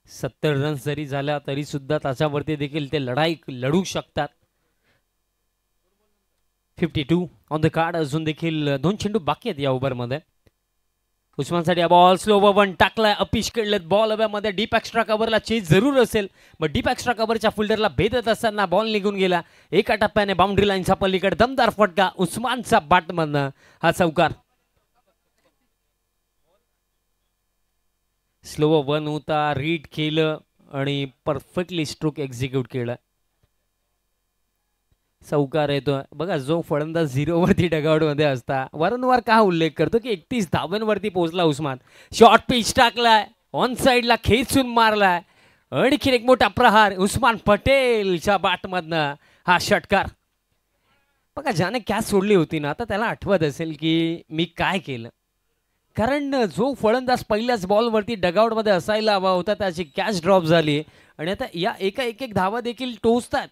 70 रन्स जरी झाल्या तरी सुद्धा त्याच्यावरती देखील ते लढाई लढू शकतात. 52 ऑन द कार्ड. अजून देखील 2 चेंडू बाकी आहेत या ओव्हरमध्ये. उस्मानसाठी बॉल स्लो वन टाकलाय, uppish खेळलेत ball हव्यामध्ये, deep extra कव्हरला chase जरूर असेल, मग डीप एक्स्ट्रा कव्हरच्या फिल्डरला भेदत असताना बॉल निघून गेला. एका टप्प्याने बाउंड्री लाईनच्या पलीकडे दमदार फटका उस्मानचा बॅटमधनं हा चौकार. स्लो वन होता, रीड केलं आणि परफेक्टली स्ट्रोक एक्झिक्यूट केलं. चौकार येतोय बघा. जो फलंदाज 0 वरती डगआउट मध्ये असता वारंवार का उल्लेख करतो की 31 धावांवरती पोहोचला उस्मान. शॉर्ट पिच टाकलाय, ऑन साइडला खेचून मारलाय, आणखीन एक मोठा प्रहार उस्मान पटेलच्या बॅटमधनं हा षटकार. बघा ज्याने कॅच सोडली होती ना, आता त्याला आठवत असेल की मी काय केलं, कारण जो फलंदाज पहिल्याच बॉलवरती डगआउट मध्ये असायला हवा होता त्याची कॅच ड्रॉप झाली आणि आता या एक एक धावा देखील टोचतात.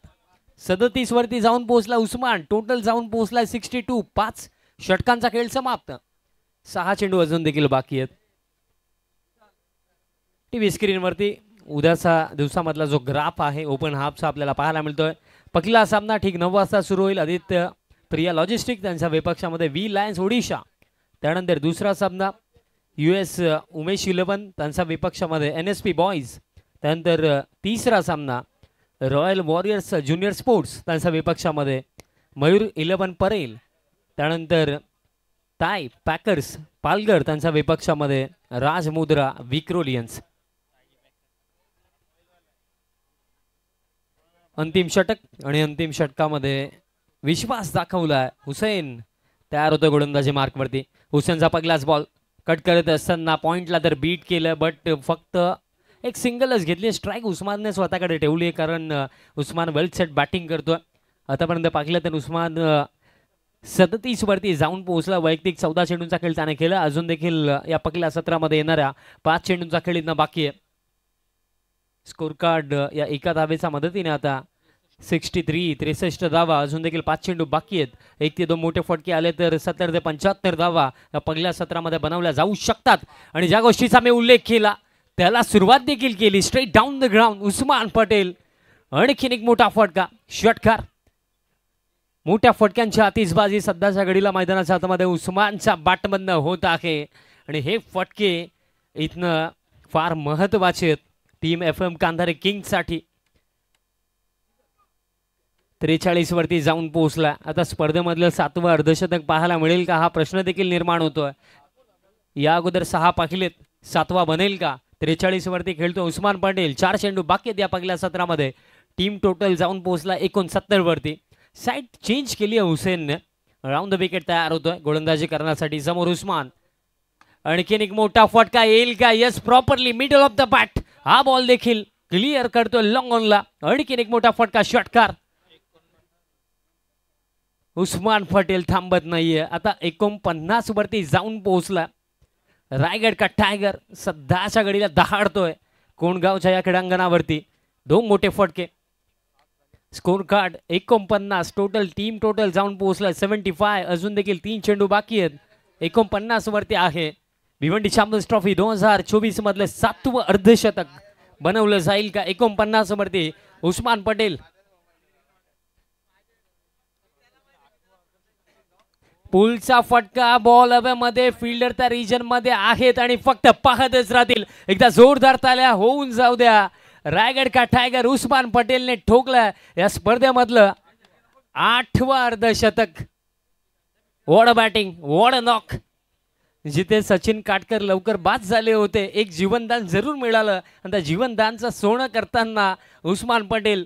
37 वरती जाऊन पोहोचला उस्मान, टोटल जाऊन पोहोचलाय 62. 5 षटकांचा खेळ समाप्त. 6 चेंडू अजून देखील बाकी आहेत. टीव्ही स्क्रीनवरती उद्याचा दिवसामधला जो ग्राफ आहे ओपन हाफचा आपल्याला पाहायला मिळतोय. पहिला सामना ठीक 9 वाजता सुरू होईल. आदित्य प्रिया लॉजिस्टिक त्यांच्या विपक्षामध्ये वी लायन्स ओडिशा. त्यानंतर दुसरा सामना US उमेश 11 त्यांच्या विपक्षामध्ये NSP बॉईज. त्यानंतर तिसरा सामना रॉयल वॉरियर्स ज्युनियर स्पोर्ट्स त्यांच्या विपक्षामध्ये मयूर 11 परेल. त्यानंतर टाय पॅकर्स पालघर त्यांच्या विपक्षामध्ये राज मुद्रा विक्रोलियन्स. अंतिम षटक आणि अंतिम षटकामध्ये विश्वास दाखवला हुसेन तयार होतो गोलंदाजी मार्कवरती. हुसेनचा पहिलाच बॉल कट करत असताना पॉइंटला तर बीट केलं, बट फक्त एक सिंगलच घेतली. स्ट्राईक उस्मानने स्वतःकडे ठेवली कारण उस्मान वेल सेट बॅटिंग करतोय. आतापर्यंत पाहिलं तर उस्मान 37 वरती जाऊन पोहोचला. वैयक्तिक 14 चेंडूंचा खेळ त्याने केला. अजून देखील या पहिल्या सत्रामध्ये येणाऱ्या 5 चेंडूंचा खेळ इथं बाकी आहे. स्कोर कार्ड या एका धावेच्या मदतीने आता 63 धावा, अजून देखील 5 चेंडू बाकी आहेत. 1 ते 2 मोठे फटके आले तर 70 ते 75 धावा या पहिल्या सत्रामध्ये बनवल्या जाऊ शकतात. आणि ज्या गोष्टीचा मी उल्लेख केला त्याला सुरुवात देखील केली. Straight down the ground Usman Patel. आणखीन एक मोठा फटका षटकार. मोठ्या फटक्यांची आतिषबाजी सध्याच्या घडीला मैदानाच्या हातामध्ये उस्मानच्या बॅटमधनं होत आहे आणि हे फटके इथनं फार महत्वाचे आहेत टीम FM कांधारे किंग्ससाठी. 43 वरती जाऊन पोहोचला. आता स्पर्धेमधलं 7वं अर्धशतक पाहायला मिळेल का हा प्रश्न देखील निर्माण होतोय. या अगोदर 6 पाहिलेत, 7वा बनेल का? 43 वरती खेळतो उस्मान पटेल. 4 चेंडू बाकी आहेत या पहिल्या सत्रामध्ये. टीम टोटल जाऊन पोहोचला 69 वरती. साईड चेंज केली आहे हुसेनने. राऊंड द विकेट तयार होतोय गोलंदाजी करण्यासाठी. समोर उस्मान. आणखीन एक मोठा फटका येईल का? Yes, properly middle of the bat. हा बॉल देखील क्लिअर करतो लॉंग ऑनला. आणखीन एक मोठा फटका षटकार. उस्मान पटेल थांबत नाहीये. आता 49 वरती जाऊन पोहोचला. रायगड का टायगर सध्याच्या घडीला दहाडतोय कोणगावच्या या क्रीडांगणावरती. 2 मोठे फटके. Score card 49. Total team total जाऊन पोहोचला 75. अजून देखील 3 चेंडू बाकी आहेत. 49 वरती आहे. भिवंडी चॅम्पियन्स ट्रॉफी 2024 मधले 7वं अर्धशतक बनवलं जाईल का? 49 वरती उस्मान पटेल. पुलचा फटका. बॉल हवेमध्ये. फिल्डर त्या रिजन मध्ये आहेत आणि फक्त पाहतच राहतील. एकदा जोरदार ताल्या होऊन जाऊ द्या. रायगड का टायगर उस्मान पटेलने ठोकलं या स्पर्धेमधलं 8वं अर्धशतक. What batting, what knock. जिथे सचिन काटकर लवकर बाद झाले होते, एक जीवनदान जरूर मिळालं आणि त्या जीवनदानचं सोनं करताना उस्मान पटेल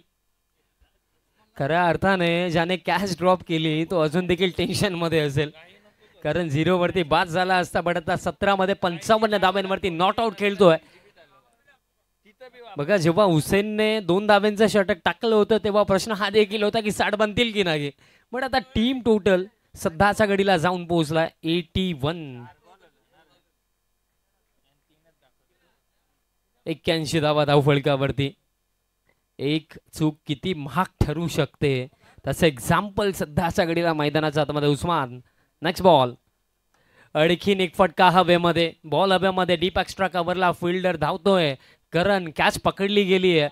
खऱ्या अर्थाने ज्याने कॅच ड्रॉप केली तो अजून देखील टेन्शन मध्ये असेल, कारण 0 वरती बाद झाला असता. बट आता 17 मध्ये 55 धाब्यांवरती नॉट आउट खेळतोय. बघा जेव्हा हुसेनने 2 धाब्यांचं षटक टाकलं होतं तेव्हा प्रश्न हा देखील होता की 60 बनतील की नाही. पण आता टीम टोटल सध्याच्या घडीला जाऊन पोहोचलाय 81. 81 धावा धावफलकावरती. एक चूक किती महाग ठरू शकते त्याचं एक्झाम्पल सध्याच्या घडीला मैदानाच्या आतमध्ये उस्मान. Next ball. आणखीन एक फटका हवेमध्ये. बॉल हवेमध्ये. डीप एक्स्ट्रा कव्हरला फिल्डर धावतोय. करण कॅच पकडली गेली आहे.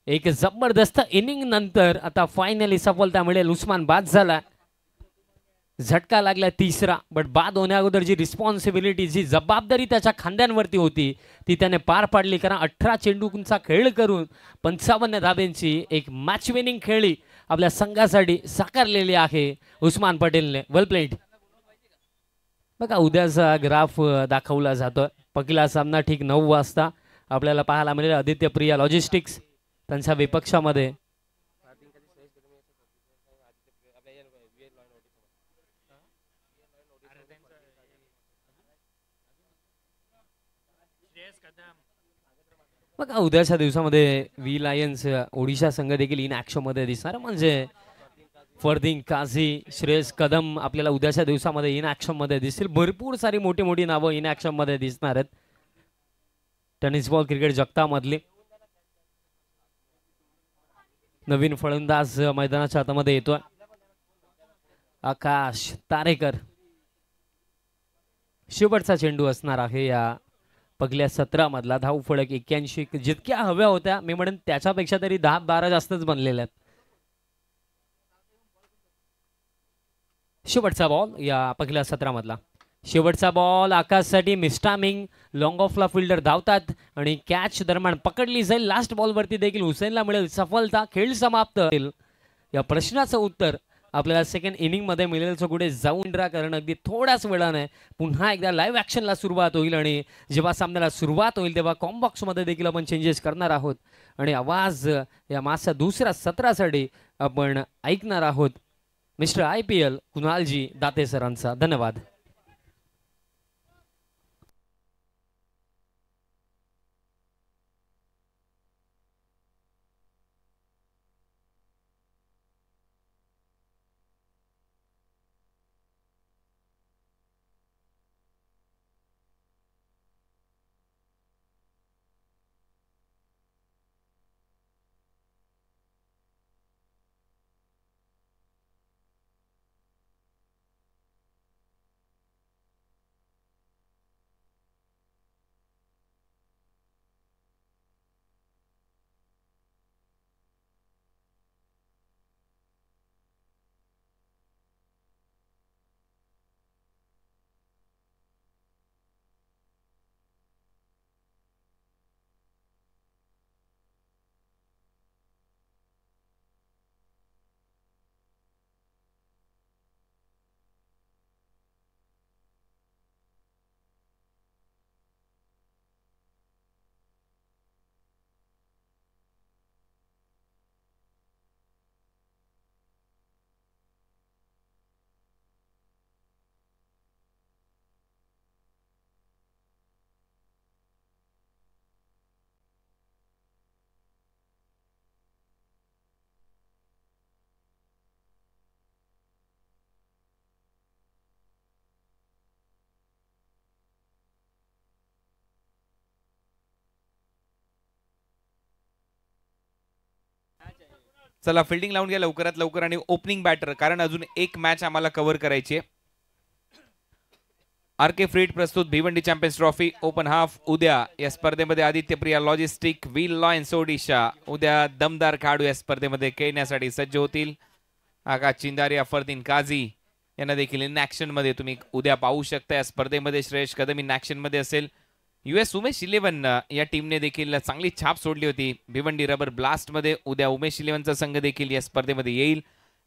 एक जबरदस्त इनिंग नंतर आता फायनली सफलता मिळेल. उस्मान बाद झाला. झटका लागला तिसरा, बट बाद होण्या अगोदर जी रिस्पॉन्सिबिलिटी, जी जबाबदारी त्याच्या खांद्यांवरती होती ती त्याने पार पाडली. कारण 18 चेंडूंचा खेळ करून 55 धाब्यांची एक मॅच विनिंग खेळी आपल्या संघासाठी साकारलेली आहे उस्मान पटेलने. वेल प्लेड. बघा उद्याचा ग्राफ दाखवला जातो. पहिला सामना ठीक 9 वाजता आपल्याला पाहायला मिळेल. आदित्य प्रिया लॉजिस्टिक्स त्यांच्या विपक्षामध्ये बघा उद्याच्या दिवसामध्ये वी लायन्स ओडिशा संघ देखील इन ऍक्शन मध्ये दिसणार. म्हणजे फरदीन काझी, श्रेयस कदम आपल्याला उद्याच्या दिवसामध्ये इन ऍक्शन मध्ये दिसतील. भरपूर सारी मोठी मोठी नावं इन ऍक्शन मध्ये दिसणार आहेत टेनिस बॉल क्रिकेट जगतामधली. नवीन फलंदाज मैदानाच्या हातामध्ये येतोय आकाश तारेकर. शेवटचा चेंडू असणार आहे या पहिल्या 17 मधला. धाव फलक 81 जितक्या हव्या होत्या मी म्हणेन त्याच्यापेक्षा तरी 10-12 जास्तच बनलेल्या आहेत. शेवटचा बॉल या पहिल्या 17 मधला. शेवटचा बॉल आकाशसाठी मिस्टामिंग. लॉंग ऑफला फिल्डर धावतात आणि कॅच दरम्यान पकडली जाईल. लास्ट बॉलवरती देखील हुसेनला मिळेल सफलता. खेळ समाप्त होईल. या प्रश्नाचं उत्तर आपल्याला सेकंड इनिंग मध्ये मिळेल. सो कुठे जाऊन ड्रा करणं अगदी थोड्याच वेळाने पुन्हा एकदा लाईव्ह ऍक्शनला सुरुवात होईल. आणि जेव्हा सामन्याला सुरुवात होईल तेव्हा कॉम्बॉक्स मध्ये देखील आपण चेंजेस करणार आहोत आणि आवाज या मासच्या दुसऱ्या सत्रासाठी आपण ऐकणार आहोत मिस्टर IPL कुणालजी दाते सरांचा. धन्यवाद. चला फिल्डिंग लावून घ्या लवकरात लवकर आणि ओपनिंग बॅटर, कारण अजून एक मॅच आम्हाला कव्हर करायची आहे. RK फ्रीड प्रस्तुत Bhiwandi Champions Trophy open half उद्या या स्पर्धेमध्ये Aditya Priya logistic, V Lions Odisha उद्या दमदार खेळाडू या स्पर्धेमध्ये खेळण्यासाठी सज्ज होतील. आकाश चिंदारिया, फरदीन काझी यांना देखील इन ऍक्शन मध्ये तुम्ही उद्या पाहू शकता. या स्पर्धेमध्ये श्रेयस कदम इन ऍक्शन मध्ये असेल. US उमेश 11 या टीमने देखील चांगली छाप सोडली होती भिवंडी रबर ब्लास्ट मध्ये. उद्या उमेश 11चा संघ देखील या स्पर्धेमध्ये येईल.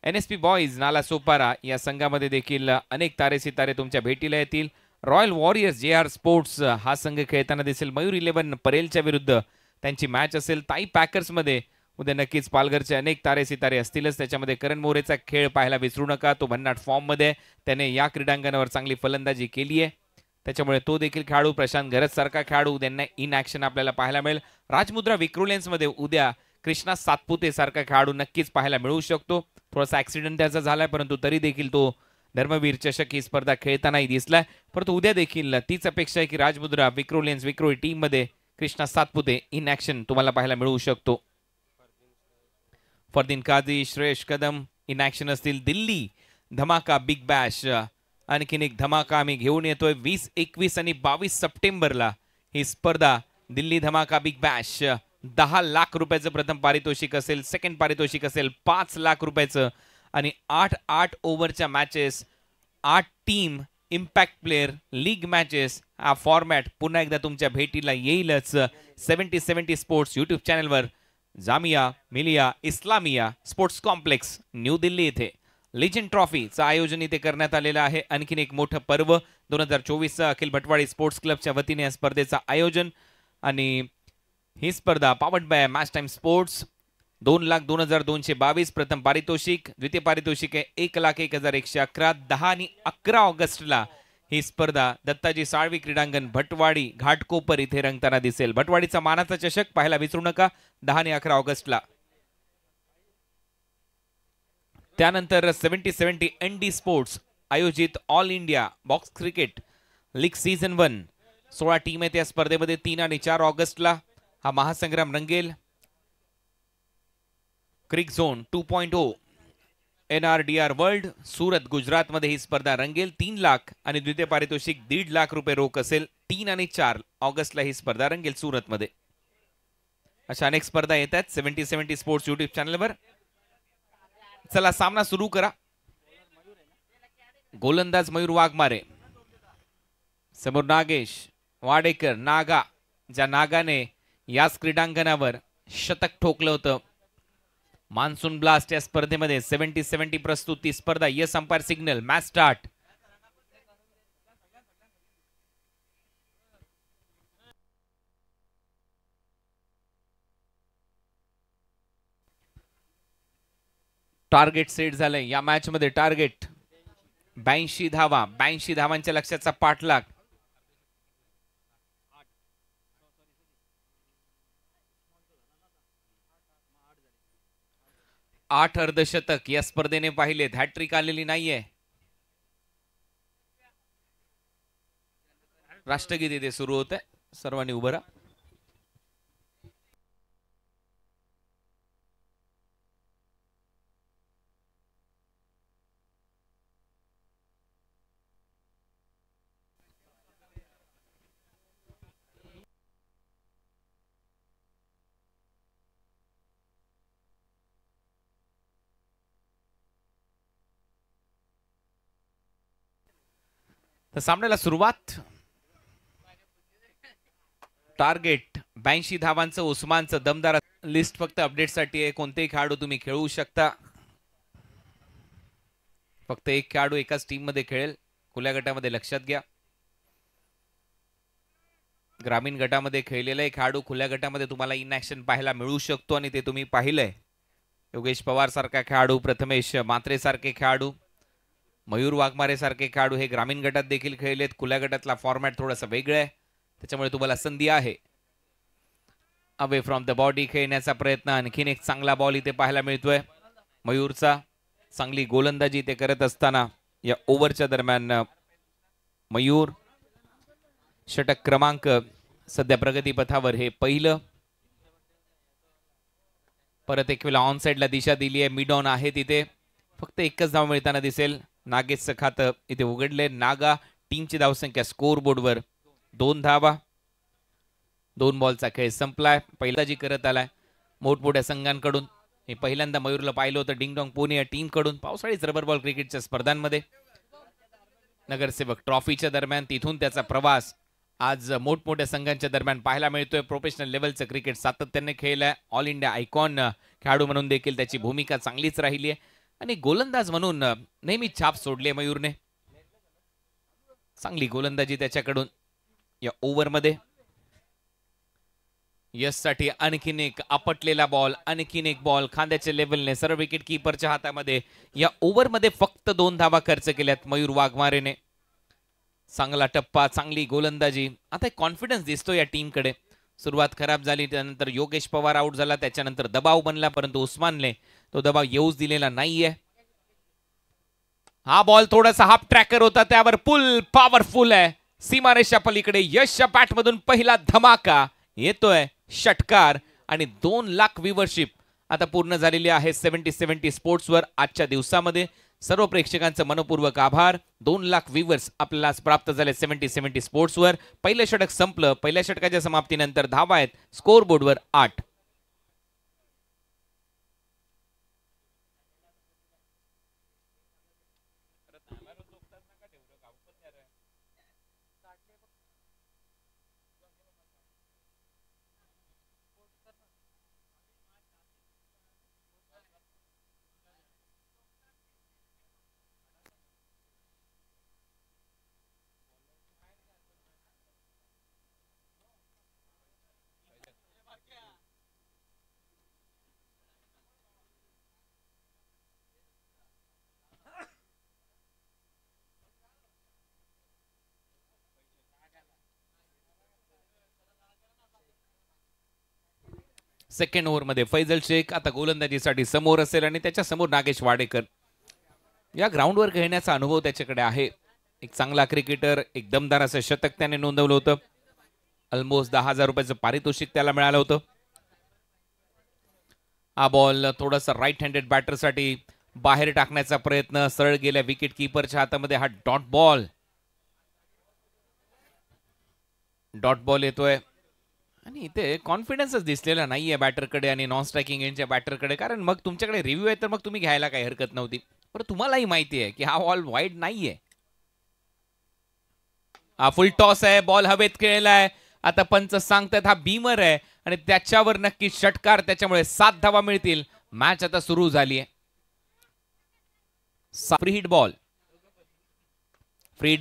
NSP बॉयज नाला सोपारा या संघामध्ये देखील अनेक तारे सितारे तुमच्या भेटीला येतील. रॉयल वॉरियर्स JR स्पोर्ट्स हा संघ खेळताना दिसेल. मयूर 11 परेलच्या विरुद्ध त्यांची मॅच असेल. ताई पॅकर्स मध्ये उद्या नक्कीच पालघरचे अनेक तारे सितारे असतीलच. त्याच्यामध्ये करण मोरेचा खेळ पाहायला विसरू नका. तो भन्नाट फॉर्म मध्ये, त्याने या क्रीडांगणावर चांगली फलंदाजी केली आहे, त्याच्यामुळे तो देखील खेळाडू. प्रशांत घरत सारखा खेळाडू त्यांना इन ऍक्शन आपल्याला पाहायला मिळेल. राजमुद्रा विक्रोलेन्स मध्ये उद्या कृष्णा सातपुते सारखा खेळाडू नक्कीच पाहायला मिळू शकतो. थोडासा ऍक्सिडेंट त्याचा झालाय परंतु तरी देखील तो धर्मवीर चषक ही स्पर्धा खेळतानाही दिसलाय. परंतु उद्या देखील तीच अपेक्षा आहे की राजमुद्रा विक्रोलेन्स विक्रोळी टीम मध्ये कृष्णा सातपुते इन ऍक्शन तुम्हाला पाहायला मिळू शकतो. फरदीन काझी, श्रेयस कदम इन ऍक्शन असतील. दिल्ली धमाका बिग बॅश आणखीन एक धमाका आम्ही घेऊन येतोय. 20, 21 आणि 22 सप्टेंबरला ही स्पर्धा दिल्ली धमाका बिग बॅश. 10 लाख रुपयाचं प्रथम पारितोषिक असेल. सेकंड पारितोषिक असेल 5 लाख रुपयाचं आणि 8 ओव्हरच्या matches 8 team impact player league matches हा फॉर्मॅट पुन्हा एकदा तुमच्या भेटीला येईलच 70-70 स्पोर्ट्स यूट्यूब चॅनलवर. Jamia Millia Islamia sports complex New Delhi येथे लिजंड ट्रॉफीचं आयोजन इथे करण्यात आलेलं आहे. आणखीन एक मोठं पर्व 2024 अखिल भटवाडी स्पोर्ट्स क्लबच्या वतीने या स्पर्धेचं आयोजन. आणि ही स्पर्धा powered by match time sports. 2,02,222 प्रथम पारितोषिक. द्वितीय पारितोषिक आहे 1,01,111. 10 आणि 11 ऑगस्टला ही स्पर्धा दत्ताजी साळवी क्रीडांगण भटवाडी घाटकोपर इथे रंगताना दिसेल. भटवाडीचा मानाचा चषक पाहायला विसरू नका 10 आणि 11 ऑगस्टला. त्यानंतर 70-70 ND स्पोर्ट्स आयोजित all India box cricket league season 1 16 team आहेत या स्पर्धेमध्ये. 3 आणि 4 ऑगस्टला हा महासंग्राम रंगेल. Cric zone 2.0 NRDR world Surat Gujarat मध्ये ही स्पर्धा रंगेल. 3 लाख आणि द्वितीय पारितोषिक 1.5 लाख रुपये रोख असेल. 3 आणि 4 ऑगस्टला ही स्पर्धा रंगेल सुरत मध्ये. अशा अनेक स्पर्धा येतात 70-70 स्पोर्ट्स युट्यूब चॅनलवर. चला सामना सुरू करा. गोलंदाज मयूर वाघमारे, समोर नागेश वाडेकर. नागा, ज्या नागाने याच क्रीडांगणावर शतक ठोकलं होतं. मान्सून ब्लास्ट या स्पर्धेमध्ये 70-70 प्रस्तुती स्पर्धा. Yes umpire signal. Match start. Target set झालंय या मॅच मध्ये. टार्गेट 82 धावा. 82 धावांच्या लक्ष्याचा पाठलाग. 8 अर्धशतक या स्पर्धेने पाहिलेत. हॅट्रिक आलेली नाहीये. राष्ट्रगीत इथे सुरू होत आहे. सर्वांनी उभं राहा. तर सामन्याला सुरुवात. टार्गेट 82 धावांचं उस्मानचं दमदार लिस्ट फक्त अपडेटसाठी आहे. कोणतेही खेळाडू तुम्ही खेळू शकता. फक्त एक खेळाडू एकाच टीम मध्ये खेळेल. खुल्या गटामध्ये लक्षात घ्या. ग्रामीण गटामध्ये खेळलेला एक खेळाडू खुल्या गटामध्ये तुम्हाला इन ऍक्शन पाहायला मिळू शकतो आणि ते तुम्ही पाहिलंय. योगेश पवार सारखा खेळाडू, प्रथमेश मात्रे सारखे खेळाडू, मयूर वाघमारे सारखे खेळाडू हे ग्रामीण गटात देखील खेळलेत. खुल्या गटातला फॉर्मॅट थोडासा वेगळा आहे, त्याच्यामुळे तुम्हाला संधी आहे. अवे फ्रॉम द बॉडी खेळण्याचा प्रयत्न. आणखीन एक चांगला बॉल इथे पाहायला मिळतोय मयूरचा. चांगली गोलंदाजी इथे करत असताना या ओव्हरच्या दरम्यान मयूर. षटक क्रमांक सध्या प्रगतीपथावर हे पहिलं. परत एक वेळा ऑन साइडला दिशा दिली आहे. मिड ऑन आहे तिथे. फक्त एकच धाव मिळताना दिसेल. नागेशचं खातं इथे उघडले. नागा टीमची धावसंख्या स्कोर बोर्डवर 2 धावा. 2 बॉलचा खेळ संपलाय. पहिला जी करत आलाय मोठमोठ्या संघांकडून. हे पहिल्यांदा मयूरला पाहिलं होतं डिंगडॉंग पुणे या टीम कडून पावसाळीच रबर बॉल क्रिकेटच्या स्पर्धांमध्ये. नगरसेवक ट्रॉफीच्या दरम्यान तिथून त्याचा प्रवास आज मोठमोठ्या संघांच्या दरम्यान पाहायला मिळतोय. प्रोफेशनल लेवलचं क्रिकेट सातत्याने खेळलंय. ऑल इंडिया आयकॉन खेळाडू म्हणून देखील त्याची भूमिका चांगलीच राहिली आहे आणि गोलंदाज म्हणून नेहमी छाप सोडली मयूरने. चांगली गोलंदाजी त्याच्याकडून या ओव्हरमध्ये. यशसाठी आणखीन एक आपटलेला बॉल. आणखीन एक बॉल खांद्याच्या लेवलने सर्व विकेट कीपरच्या हातामध्ये. या ओव्हरमध्ये फक्त 2 धावा खर्च केल्यात मयूर वाघमारेने. चांगला टप्पा, चांगली गोलंदाजी. आता कॉन्फिडन्स दिसतो या टीमकडे. सुरुवात खराब झाली, त्यानंतर योगेश पवार आउट झाला, त्याच्यानंतर दबाव बनला, परंतु उस्मानने तो दबाव येऊच दिलेला नाहीये. हा बॉल थोडासा हाफ ट्रॅकर होता, त्यावर पुल पॉवरफुल आहे. सीमारेषा पलीकडे यशच्या बॅट मधून पहिला धमाका येतोय. षटकार आणि 2 लाख व्ह्यूवरशिप आता पूर्ण झालेली आहे 70-70 स्पोर्ट्सवर. आजच्या दिवसामध्ये सर्व प्रेक्षकांचं मनपूर्वक आभार. 2 लाख व्ह्यूवर्स आपल्याला प्राप्त झाले 70-70 स्पोर्ट्सवर. पहिलं षटक संपलं. पहिल्या षटकाच्या समाप्तीनंतर धावा आहेत स्कोर बोर्डवर 8. सेकंड ओव्हरमध्ये फैजल शेख आता गोलंदाजीसाठी समोर असेल आणि त्याच्या समोर नागेश वाडेकर. या ग्राउंडवर खेळण्याचा अनुभव त्याच्याकडे आहे. एक चांगला क्रिकेटर, एक दमदार असं शतक त्याने नोंदवलं होतं. ऑलमोस्ट 10,000 रुपयाचं पारितोषिक त्याला मिळालं होतं. हा बॉल थोडासा राईट हँडेड बॅटरसाठी बाहेर टाकण्याचा प्रयत्न, सरळ गेल्या विकेट किपरच्या हातामध्ये. हा डॉट बॉल येतोय आणि इथे कॉन्फिडन्सच दिसलेला नाहीये बॅटरकडे आणि नॉन स्ट्रायकिंग एंडच्या बॅटरकडे. कारण मग तुमच्याकडे रिव्ह्यू आहे तर मग तुम्ही घ्यायला काही हरकत नव्हती. पण तुम्हालाही माहिती आहे की हा बॉल वाईड नाहीये. हा फुल टॉस आहे, बॉल हवेत खेळलाय. आता पंच सांगतात हा बीमर आहे आणि त्याच्यावर नक्की षटकार, त्याच्यामुळे 7 धावा मिळतील. मॅच आता सुरू झाली आहे. फ्री हिट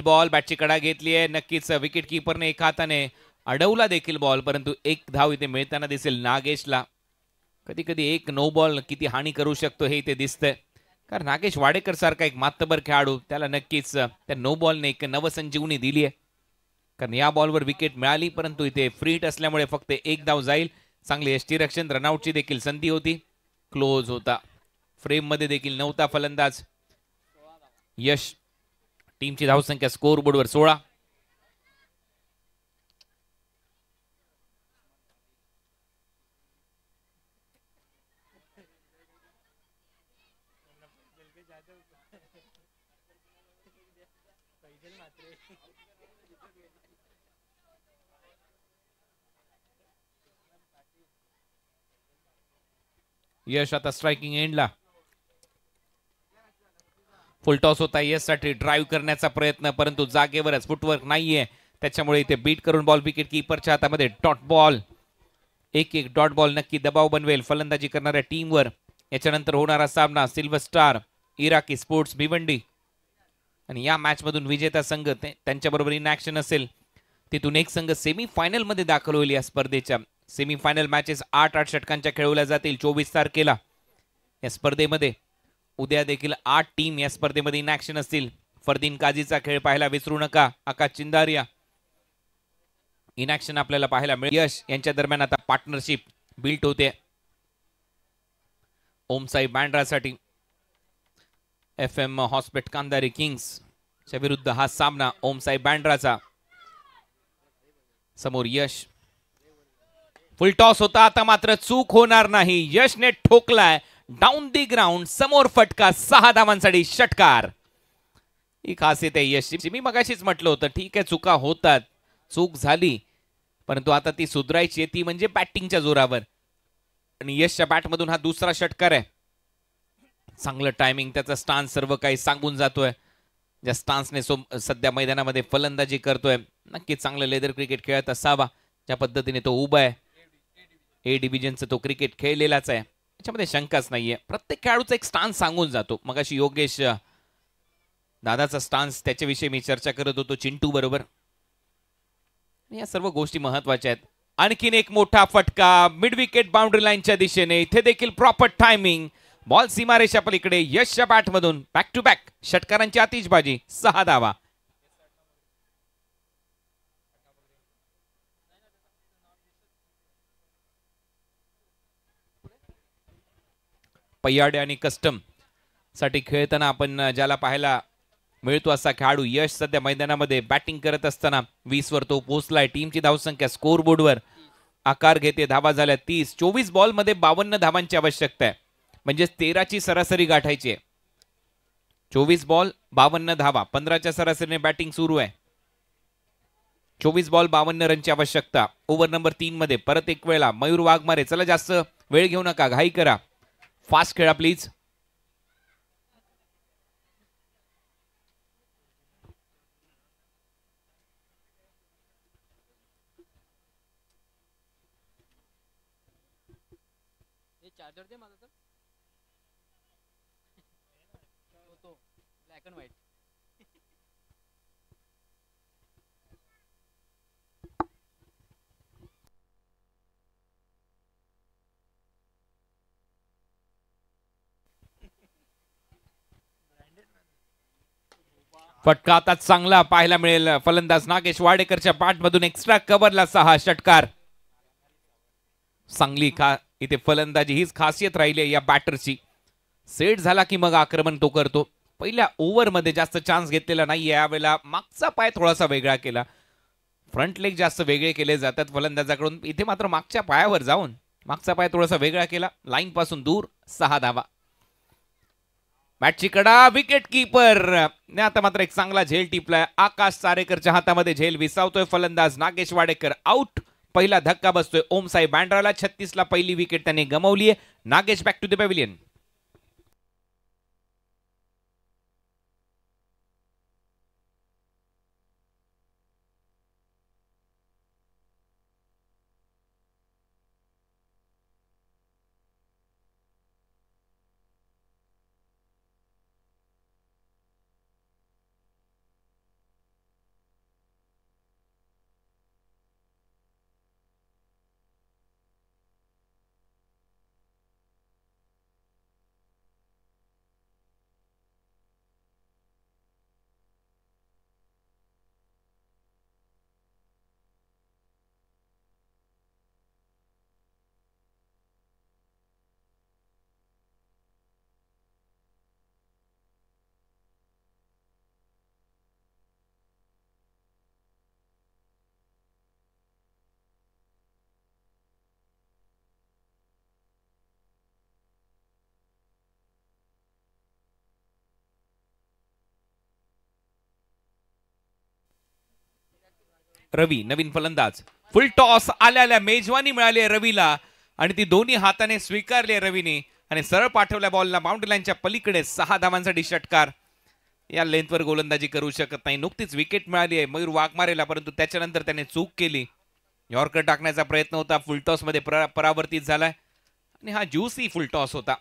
बॉल बॅटची कडा घेतली आहे. नक्कीच विकेट किपरने एका हाताने अडवला देखील बॉल, परंतु एक धाव इथे मिळताना दिसेल नागेशला. कधी कधी एक नो बॉल किती हानी करू शकतो हे इथे दिसतंय. कारण नागेश वाडेकर सारखा एक मातबर खेळाडू, त्याला नक्कीच त्या नो बॉलने एक नवसंजीवनी दिली आहे. कारण या बॉलवर विकेट मिळाली, परंतु इथे फ्री हिट असल्यामुळे फक्त एक धाव जाईल. चांगली यष्टीरक्षण, रनआउटची देखील संधी होती. क्लोज होता, फ्रेम मध्ये देखील नव्हता फलंदाज. यश टीमची धावसंख्या स्कोर बोर्डवर 16. यश आता स्ट्रायकिंग एंडला. फुल टॉस होता यश साठी. ड्राईव्ह करण्याचा प्रयत्न, परंतु जागेवरच, फुटवर्क नाहीये, त्याच्यामुळे इथे बीट करून बॉल विकेट किपरच्या हातामध्ये. डॉट बॉल, एक डॉट बॉल नक्की दबाव बनवेल फलंदाजी करणाऱ्या टीमवर. याच्यानंतर होणारा सामना silver star Iraqi sports Bhiwandi आणि या मॅच मधून विजेता संघ त्यांच्याबरोबर इन ऍक्शन असेल. तिथून एक संघ सेमी फायनल मध्ये दाखल होईल. या स्पर्धेच्या सेमी फायनल मॅचेस 8-8 षटकांच्या खेळवल्या जातील 24 तारखेला. या स्पर्धेमध्ये उद्या देखील 8 टीम या स्पर्धेमध्ये इन ऍक्शन असतील. फरदीन काझीचा खेळ पाहायला विसरू नका. आकाश चिंदारिया इन ऍक्शन आपल्याला पाहायला मिळेल. यश यांच्या दरम्यान आता पार्टनरशिप बिल्ट होते. ओमसाई बँड्रासाठी FM हॉस्पिट कांदारी किंग्सच्या विरुद्ध हा सामना ओमसाई बँड्राचा. समोर यश. फुल टॉस होता, आता मात्र चूक होणार नाही. यशने ठोकलाय डाऊन दी ग्राउंड. समोर फटका, 6 धावांसाठी षटकार. ही खासियत आहे यशची. मी मगाशीच म्हटलं होतं ठीक आहे चुका होतात, चूक झाली, परंतु आता ती सुधारायची आहे, ती म्हणजे बॅटिंगच्या जोरावर. आणि यशच्या बॅटमधून हा दुसरा षटकार आहे. चांगलं टायमिंग, त्याचा स्टान्स सर्व काही सांगून जातोय. ज्या स्टान्सने सध्या मैदानामध्ये फलंदाजी करतोय, नक्कीच चांगलं लेदर क्रिकेट खेळत असावा. ज्या पद्धतीने तो उभा आहे, ए डिव्हिजनचं तो क्रिकेट खेळलेलाच आहे, याच्यामध्ये शंकाच नाहीये. प्रत्येक खेळाडूचा एक स्टान्स सांगून जातो. मगाशी योगेश दादाचा स्टान्स, त्याच्याविषयी मी चर्चा करत होतो चिंटू बरोबर. या सर्व गोष्टी महत्वाच्या आहेत. आणखीन एक मोठा फटका मिड विकेट बाउंड्री लाईनच्या दिशेने. इथे देखील प्रॉपर टायमिंग, बॉल सीमारेषा पलीकडे. यशच्या बॅटमधून बॅक टू बॅक षटकारांची आतिषबाजी, 6 धावा. पय्याडे आणि कस्टम साठी खेळताना आपण ज्याला पाहायला मिळतो असा खेळाडू यश सध्या मैदानामध्ये बॅटिंग करत असताना 20 वर तो पोहोचलाय. टीमची धावसंख्या स्कोर बोर्डवर आकार घेते. धावा झाल्या 30. 24 बॉल मध्ये 52 धावांची आवश्यकता आहे, म्हणजे 13ची सरासरी गाठायची आहे. 24 बॉल 52 धावा, 15च्या सरासरीने बॅटिंग सुरू आहे. 24 बॉल 52 रनची आवश्यकता. ओव्हर नंबर 3 मध्ये परत एक वेळा मयूर वाघमारे. चला जास्त वेळ घेऊ नका, घाई करा, फास्ट खेळा प्लीज. चार्जर दे माझा तर, तो ब्लॅक अँड व्हाईट. फटका आता चांगला पाहायला मिळेल. फलंदाज नागेश वाडेकरच्या बॅटमधून एक्स्ट्रा कव्हरला 6 षटकार. चांगली इथे फलंदाजी हीच खासियत राहिली आहे या बॅटरची. सेट झाला की मग आक्रमण तो करतो. पहिल्या ओव्हरमध्ये जास्त चान्स घेतलेला नाहीये. यावेळेला मागचा पाय थोडासा वेगळा केला. फ्रंट लेग जास्त वेगळे केले जातात फलंदाजाकडून. इथे मात्र मागच्या पायावर जाऊन मागचा पाय थोडासा वेगळा केला. लाईन पासून दूर 6 धावा. बॅटची कडा विकेट किपर ने आता मात्र एक चांगला झेल टिपलाय. आकाश चारेकरच्या हातामध्ये झेल विसावतोय फलंदाज नागेश वाडेकर. आउट. पहिला धक्का बसतोय ओमसाई बँड्राला. 36 ला पहिली विकेट त्याने गमावली आहे. Nagesh back to the pavilion. Ravi नवीन फलंदाज. फुल टॉस आल्या मेजवानी मिळाली रवीला आणि ती दोन्ही हाताने स्वीकारली रवीने आणि सरळ पाठवल्या बॉलला बाउंड्री लाईनच्या पलीकडे. 6 धावांसाठी षटकार. या लेंथवर गोलंदाजी करू शकत नाही. नुकतीच विकेट मिळाली आहे मयूर वाघमारेला, परंतु त्याच्यानंतर त्याने चूक केली. यॉर्कर टाकण्याचा प्रयत्न होता. फुलटॉस मध्ये परावर्तित झालाय आणि हा ज्युसी फुलटॉस होता.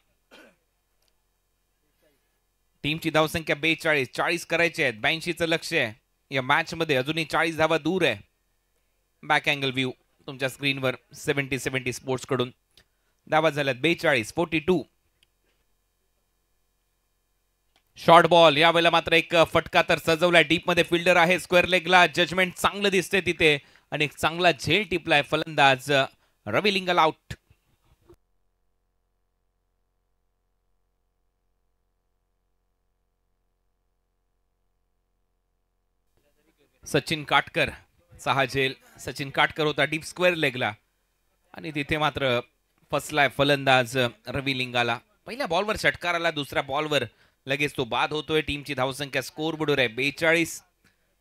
टीमची धावसंख्या 42. 40 करायचे आहेत. 82चं लक्ष आहे या मॅच मध्ये. अजूनही 40 धावा दूर आहे. बॅक अँगल व्ह्यू तुमच्या स्क्रीनवर 70 स्पोर्ट्स कडून. धावा झाल्यात 42. 42. Short ball. यावेळेला मात्र एक फटका तर सजवलाय. डीप मध्ये फिल्डर आहे स्क्वेअर लेगला. जजमेंट चांगलं दिसते तिथे आणि एक चांगला झेल टिपलाय फलंदाज रवी लिंगल. आउट. सचिन काटकर 6 झेल. सचिन काटकर होता डीप स्क्वेअर लेगला आणि तिथे मात्र फसलाय फलंदाज रवी लिंगाला. पहिल्या बॉलवर षटकार आला. दुसऱ्या बॉलवर लगेच तो बाद होतोय. टीमची धावसंख्या स्कोर बोर्डवर आहे 42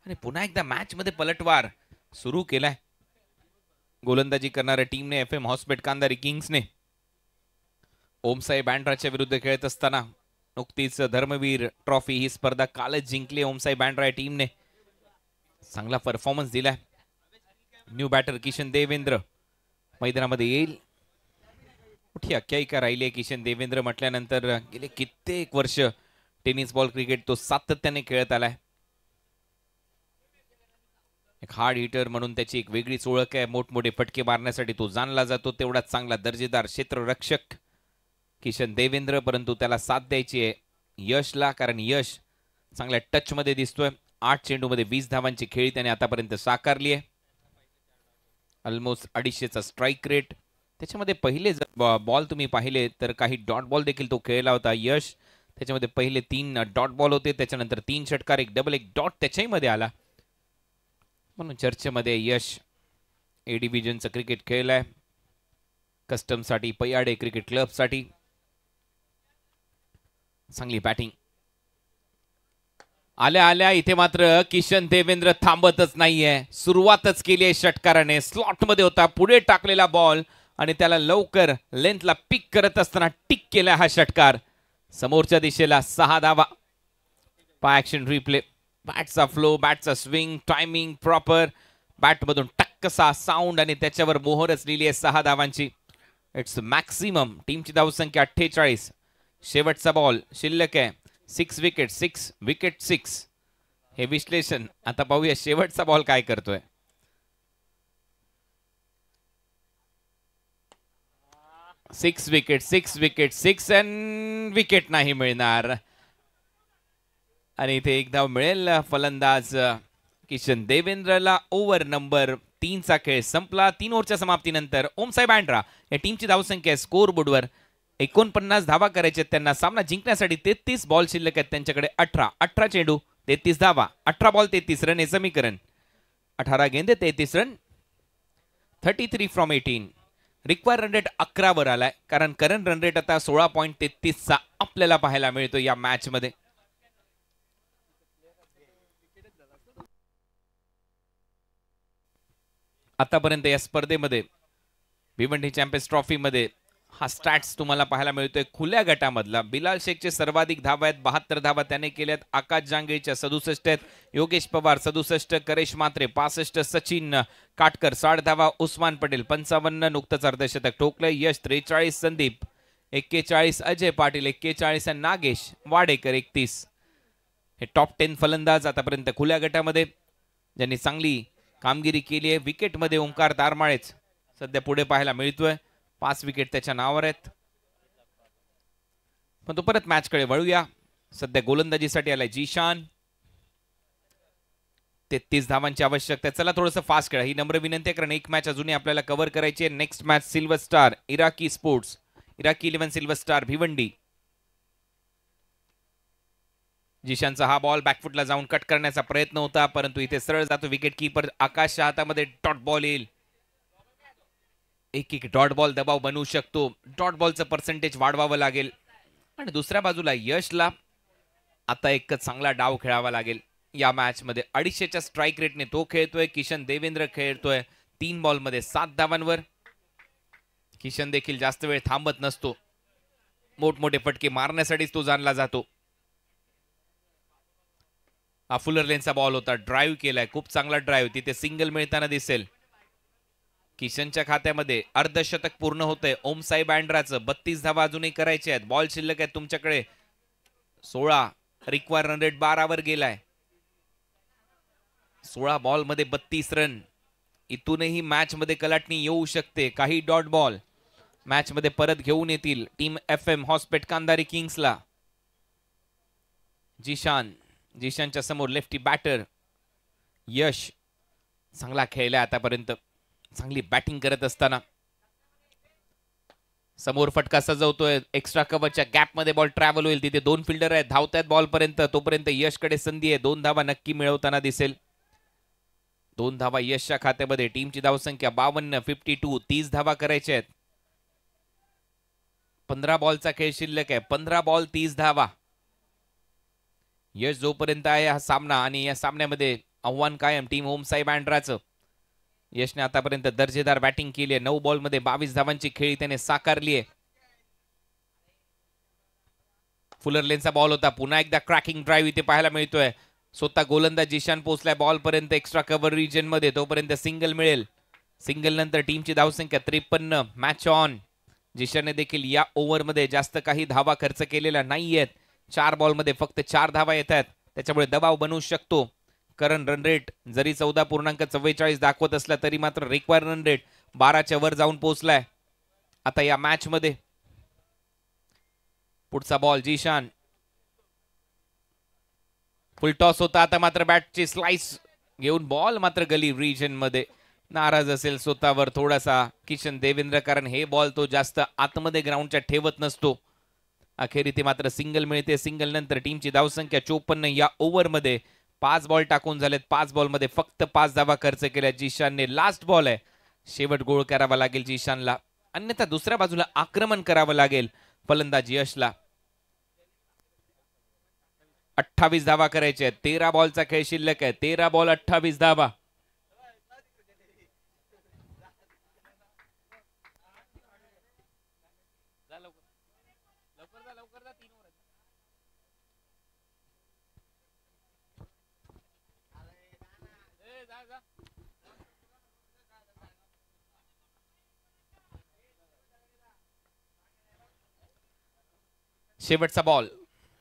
आणि पुन्हा एकदा मॅच मध्ये पलटवार सुरू केलाय गोलंदाजी करणाऱ्या टीमने. FM हॉस्पेट कांदारी किंग्सने ओमसाई बँड्राच्या विरुद्ध खेळत असताना नुकतीच धर्मवीर ट्रॉफी ही स्पर्धा कालच जिंकली ओमसाई बँड्रा टीमने. चांगला परफॉर्मन्स दिलाय. न्यू बॅटर किशन देवेंद्र मैदानामध्ये येईल. मोठी आख्यायिका राहिली आहे किशन देवेंद्र म्हटल्यानंतर. गेले कित्येक वर्ष टेनिस बॉल क्रिकेट तो सातत्याने खेळत आलाय. एक हार्ड हिटर म्हणून त्याची एक वेगळीच ओळख आहे. मोठमोठे फटके मारण्यासाठी तो जाणला जातो. तेवढाच चांगला दर्जेदार क्षेत्ररक्षक किशन देवेंद्र, परंतु त्याला साथ द्यायची आहे यशला, कारण यश चांगल्या टच मध्ये दिसतोय. 8 चेंडूमध्ये 20 धावांची खेळी त्याने आतापर्यंत साकारली आहे. ऑलमोस्ट 250चा स्ट्राईक रेट. त्याच्यामध्ये पहिले बॉल तुम्ही पाहिले तर काही डॉट बॉल देखील तो खेळला होता यश. त्याच्यामध्ये पहिले 3 डॉट बॉल होते. त्याच्यानंतर 3 षटकार, एक डबल, एक डॉट त्याच्याही मध्ये आला. म्हणून चर्चेमध्ये यश ए डिव्हिजनचं क्रिकेट खेळलाय. कस्टम साठी, पैयाडे क्रिकेट क्लब साठी. चांगली बॅटिंग. आल्या आल्या इथे मात्र किशन देवेंद्र थांबतच नाहीये. सुरुवातच केली आहे षटकाराने. स्लॉट मध्ये होता, पुढे टाकलेला बॉल आणि त्याला लवकर लेंथला पिक करत असताना टिक केला हा षटकार. समोरच्या दिशेला 6 धावा. पाय ऍक्शन रिप्ले. बॅटचा फ्लो, बॅटचा स्विंग, टायमिंग प्रॉपर. बॅट मधून टक्कसा साऊंड आणि त्याच्यावर मोहर असलेली आहे 6 धावांची. It's maximum. टीमची धावसंख्या 48. शेवटचा बॉल शिल्लक आहे. 6 विकेट, 6 विकेट, 6. हे विश्लेषण आता पाहूया शेवटचा बॉल काय करतोय. Six wicket, 6 wicket, 6 and wicket नाही मिळणार. आणि इथे एक धाव मिळेल फलंदाज किशन देवेंद्रला. ओव्हर नंबर 3चा खेळ संपला. 3 ओव्हरच्या समाप्तीनंतर ओमसाई बँड्रा या टीमची धावसंख्या स्कोर बोर्डवर 49 धावा करायचे त्यांना. सामना जिंकण्यासाठी 33 बॉल शिल्लक आहेत त्यांच्याकडे. 18 चेंडू 33 धावा, 18 बॉल 33 रन हे समीकरण. 18 गेंदे 33 run, 33 from 18. Require run rate 11 वर आलाय, कारण करंट रन रेट आता 16.33 आपल्याला पाहायला मिळतो या मॅच मध्ये. आतापर्यंत या स्पर्धेमध्ये भिवंडी चॅम्पियन्स ट्रॉफी मध्ये हा स्टॅट्स तुम्हाला पाहायला मिळतोय. खुल्या गटामधला बिलाल शेखचे सर्वाधिक धावा आहेत, 72 धावा त्याने केल्यात. आकाश जांगेच्या 67 आहेत, योगेश पवार 67, करेश मात्रे 65, सचिन काटकर 60 धावा, उस्मान पटेल 55, नुकतंच अर्धशतक ठोकलंय. यश 43, संदीप 41, अजय पाटील 41 आणि नागेश वाडेकर 31. हे टॉप 10 फलंदाज आतापर्यंत खुल्या गटामध्ये ज्यांनी चांगली कामगिरी केली आहे. विकेटमध्ये ओंकार दारमाळेच सध्या पुढे पाहायला मिळतोय, 5 विकेट त्याच्या नावावर आहेत. पण तो परत मॅचकडे वळूया. सध्या गोलंदाजीसाठी आलाय जीशान, 33 धावांची आवश्यकता. चला थोडंसं फास्ट खेळा, ही नम्र विनंती आहे, कारण एक मॅच अजूनही आपल्याला कव्हर करायची आहे. Next match silver star Iraqi sports, Iraqi 11 silver star Bhiwandi. जीशानचा हा बॉल बॅकफुटला जाऊन कट करण्याचा प्रयत्न होता, परंतु इथे सरळ जातो. विकेट कीपर आकाशच्या हातामध्ये डॉट बॉल येईल. एक डॉट बॉल दबाव बनवू शकतो. डॉट बॉलचं पर्सेंटेज वाढवावं लागेल. आणि दुसऱ्या बाजूला यशला आता एक चांगला डाव खेळावा लागेल या मॅच मध्ये. 250च्या स्ट्राईक रेटने तो खेळतोय. किशन देवेंद्र खेळतोय 3 बॉल मध्ये 7 धावांवर. किशन देखील जास्त वेळ थांबत नसतो, मोठमोठे फटके मारण्यासाठीच तो जाणला जातो. हा फुलर लेनचा बॉल होता, ड्राईव्ह केलाय, खूप चांगला ड्राईव्ह. तिथे सिंगल मिळताना दिसेल. किशनच्या खात्यामध्ये अर्धशतक पूर्ण होतंय. ओमसाई बँड्राचं 32 धावा अजूनही करायचे आहेत. बॉल शिल्लक आहेत तुमच्याकडे 16. रिक्वायर रन रेट 12 वर गेलाय. 16 बॉल मध्ये 32 रन. इथूनही मॅच मध्ये कलाटणी येऊ शकते. काही डॉट बॉल मॅच मध्ये परत घेऊन येतील टीम FM हॉस्पेट कांदारी किंग्सला. जीशानच्या समोर लेफ्टी बॅटर यश चांगला खेळलाय आतापर्यंत, चांगली बॅटिंग करत असताना. समोर फटका सजवतोय, एक्स्ट्रा कव्हरच्या गॅप मध्ये बॉल ट्रॅव्हल होईल. तिथे 2 फिल्डर आहेत, धावतायत बॉल पर्यंत. तोपर्यंत यशकडे संधी आहे, 2 धावा नक्की मिळवताना दिसेल. 2 धावा यशच्या खात्यामध्ये. टीमची धावसंख्या 52, 52, 30 धावा करायच्या आहेत. 15 बॉलचा खेळ शिल्लक आहे. 15 बॉल 30 धावा. यश जोपर्यंत आहे हा सामना, आणि या सामन्यामध्ये आव्हान कायम टीम ओमसाई बँड्राचं. यशने आतापर्यंत दर्जेदार बॅटिंग केली आहे. 9 बॉल मध्ये 22 धावांची खेळी त्याने साकारली आहे. फुलर लेनचा बॉल होता, पुन्हा एकदा क्रॅकिंग ड्राईव्ह इथे पाहायला मिळतोय. स्वतः गोलंदाज जीशान पोहोचलाय बॉल पर्यंत एक्स्ट्रा कव्हर रिजन मध्ये. तोपर्यंत सिंगल मिळेल. सिंगल नंतर टीमची धावसंख्या 53. Match on. जीशानने देखील या ओव्हर मध्ये जास्त काही धावा खर्च केलेल्या नाहीयेत. 4 बॉल मध्ये फक्त 4 धावा येत आहेत, त्याच्यामुळे दबाव बनवू शकतो. करंट रन रेट जरी 14.44 दाखवत असला तरी मात्र रिक्वायर रन रेट 12च्या वर जाऊन पोहोचलाय आता या मॅच मध्ये. पुढचा बॉल जीशान, फुल टॉस होता. आता मात्र बॅटची स्लाइस घेऊन बॉल मात्र गली रिजन मध्ये. नाराज असेल स्वतःवर थोडासा किशन देवेंद्र, कारण हे बॉल तो जास्त आतमध्ये ग्राउंडच्या ठेवत नसतो. अखेर इथे मात्र सिंगल मिळते. सिंगल नंतर टीमची धावसंख्या 54. या ओव्हर मध्ये 5 बॉल टाकून झालेत. 5 बॉल मध्ये फक्त 5 धावा खर्च केल्या जीशानने. लास्ट बॉल आहे, शेवट गोळ करावा लागेल जीशानला, अन्यथा दुसऱ्या बाजूला आक्रमण करावं लागेल फलंदाज यशला. 28 धावा करायचे आहेत. 13 बॉलचा खेळ शिल्लक आहे. 13 बॉल 28 धावा.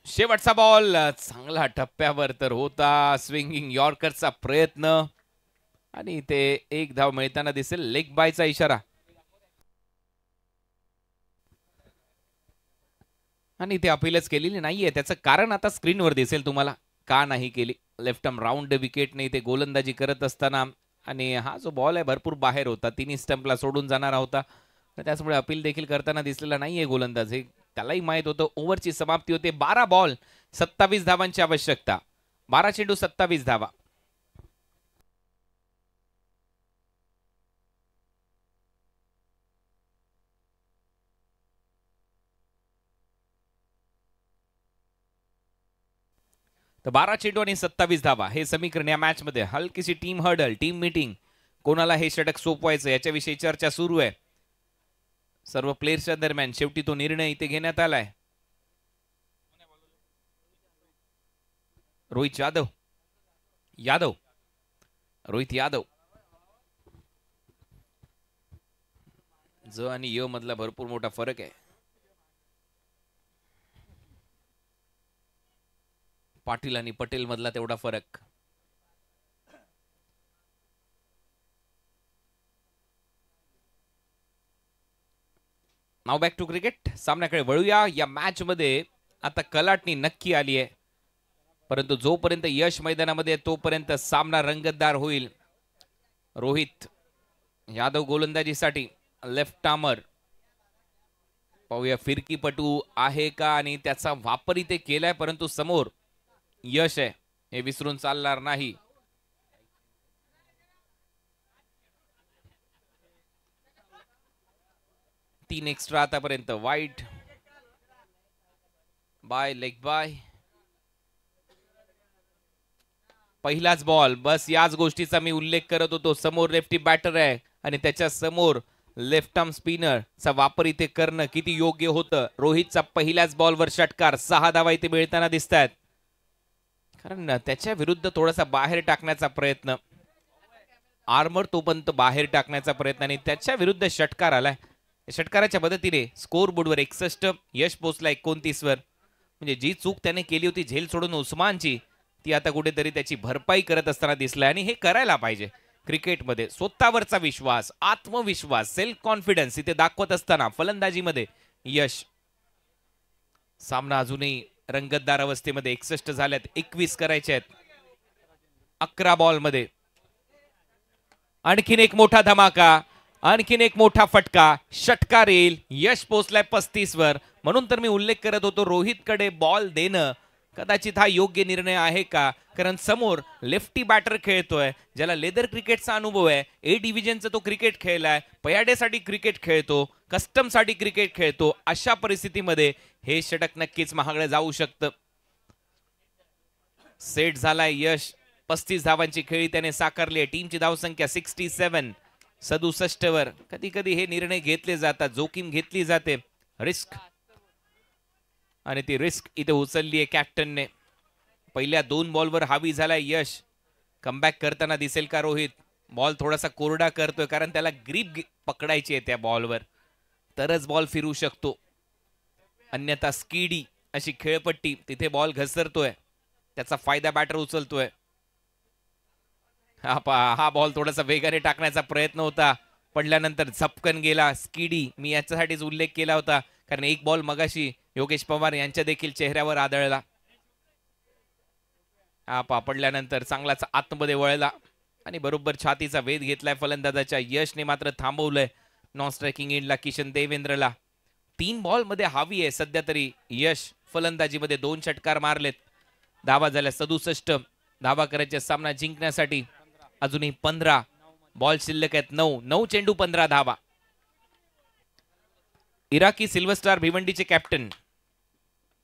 शेवटचा बॉल चांगला टप्प्यावर तर होता. स्विंगिंग यॉर्करचा प्रयत्न, आणि इथे 1 धाव मिळताना दिसेल. लेग बायचा इशारा, आणि इथे अपीलच केलेली नाहीये. त्याचं कारण आता स्क्रीनवर दिसेल तुम्हाला का नाही केली. लेफ्ट आर्म राऊंड विकेटने इथे गोलंदाजी करत असताना आणि हा जो बॉल आहे भरपूर बाहेर होता, तिन्ही स्टंपला सोडून जाणारा होता. त्याचमुळे अपील देखील करताना दिसलेला नाहीये गोलंदाज. हे त्यालाही माहित होतं. ओव्हरची समाप्ती होते. 12 बॉल 27 धावांची आवश्यकता. 12 चेंडू 27 धावा. तर 12 चेंडू आणि 27 धावा हे समीकरण या मॅच मध्ये. हलकीशी टीम हर्डल, टीम मीटिंग, कोणाला हे षटक सोपवायचं याच्याविषयी चर्चा सुरू आहे सर्व प्लेयर्सच्या दरम्यान. शेवटी तो निर्णय इथे घेण्यात आलाय. रोहित यादव रोहित यादव. ज आणि य मधला भरपूर मोठा फरक आहे. पाटील आणि पटेल मधला तेवढा फरक. नाव बॅक टू क्रिकेट. सामन्याकडे वळूया. या मॅच मध्ये आता कलाटणी नक्की आली आहे, परंतु जोपर्यंत यश मैदानामध्ये तोपर्यंत सामना रंगतदार होईल. रोहित यादव गोलंदाजीसाठी. Left armer. पाहूया फिरकीपटू आहे का आणि त्याचा वापर इथे केलाय, परंतु समोर यश आहे हे विसरून चालणार नाही. तीन एक्स्ट्रा आतापर्यंत. Wide bye, leg bye. पहिलाच बॉल. बस याच गोष्टीचा मी उल्लेख करत होतो. समोर लेफ्टी बॅटर आहे आणि त्याच्या समोर लेफ्ट आर्म स्पिनर चा वापर इथे करणं किती योग्य होतं. रोहितचा पहिल्याच बॉलवर षटकार. 6 धावा इथे मिळताना दिसत आहेत, कारण त्याच्या विरुद्ध थोडासा बाहेर टाकण्याचा प्रयत्न. आर्मर तोपर्यंत बाहेर टाकण्याचा प्रयत्न आणि त्याच्या विरुद्ध षटकार आलाय. षटकाराच्या मदतीने स्कोर बोर्डवर 61, यश पोचला 29 वर. म्हणजे जी चूक त्याने केली होती झेल सोडून उस्मानची, ती आता कुठेतरी त्याची भरपाई करत असताना दिसलाय. आणि हे करायला पाहिजे क्रिकेटमध्ये. स्वतःवरचा विश्वास, आत्मविश्वास, सेल्फ कॉन्फिडन्स इथे दाखवत असताना फलंदाजीमध्ये यश. सामना अजूनही रंगतदार अवस्थेमध्ये. 61 झाल्यात, 21 करायचे आहेत 11 बॉल मध्ये. आणखीन एक मोठा धमाका, आणखीन एक मोठा फटका. षटकार येईल. यश पोचलाय 35 वर. म्हणून तर मी उल्लेख करत होतो रोहित कडे बॉल देणं कदाचित हा योग्य निर्णय आहे का, कारण समोर लेफ्टी बॅटर खेळतोय ज्याला लेदर क्रिकेटचा अनुभव आहे. ए डिव्हिजनचा तो क्रिकेट खेळलाय, पयाडेसाठी क्रिकेट खेळतो, कस्टम साठी क्रिकेट खेळतो. अशा परिस्थितीमध्ये हे षटक नक्कीच महागडं जाऊ शकतं. सेट झालाय यश. 35 धावांची खेळी त्याने साकारली आहे. टीमची धावसंख्या 67, 67 वर. कधी कधी हे निर्णय घेतले जातात, जोखीम घेतली जाते, रिस्क, आणि ती रिस्क इथे उचलली आहे कॅप्टनने. पहिल्या 2 बॉलवर हावी झालाय यश. कमबॅक करताना दिसेल का रोहित. बॉल थोडासा कोरडा करतोय कारण त्याला ग्रीप पकडायची आहे त्या बॉलवर, तरच बॉल फिरू शकतो. अन्यथा स्किडी अशी खेळपट्टी, तिथे बॉल घसरतोय, त्याचा फायदा बॅटर उचलतोय. हा बॉल थोडासा वेगाने टाकण्याचा प्रयत्न होता, पडल्यानंतर झपकन गेला. स्किडी मी याच्यासाठीच उल्लेख केला होता, कारण एक बॉल मगाशी योगेश पवार यांच्या देखील चेहऱ्यावर आदळला. हा पडल्यानंतर चांगलाच आतमध्ये वळला आणि बरोबर छातीचा वेध घेतलाय फलंदाजाच्या. यशने मात्र थांबवलंय नॉन स्ट्रायकिंग एंडला किशन देवेंद्रला. 3 बॉल मध्ये हावी आहे सध्या तरी यश. फलंदाजीमध्ये 2 षटकार मारलेत. धावा झाल्या 67. धावा करायचे सामना जिंकण्यासाठी. अजूनही 15 बॉल शिल्लक आहेत. 9 चेंडू 15 धावा. इराकी सिल्वर स्टार भिवंडीचे कॅप्टन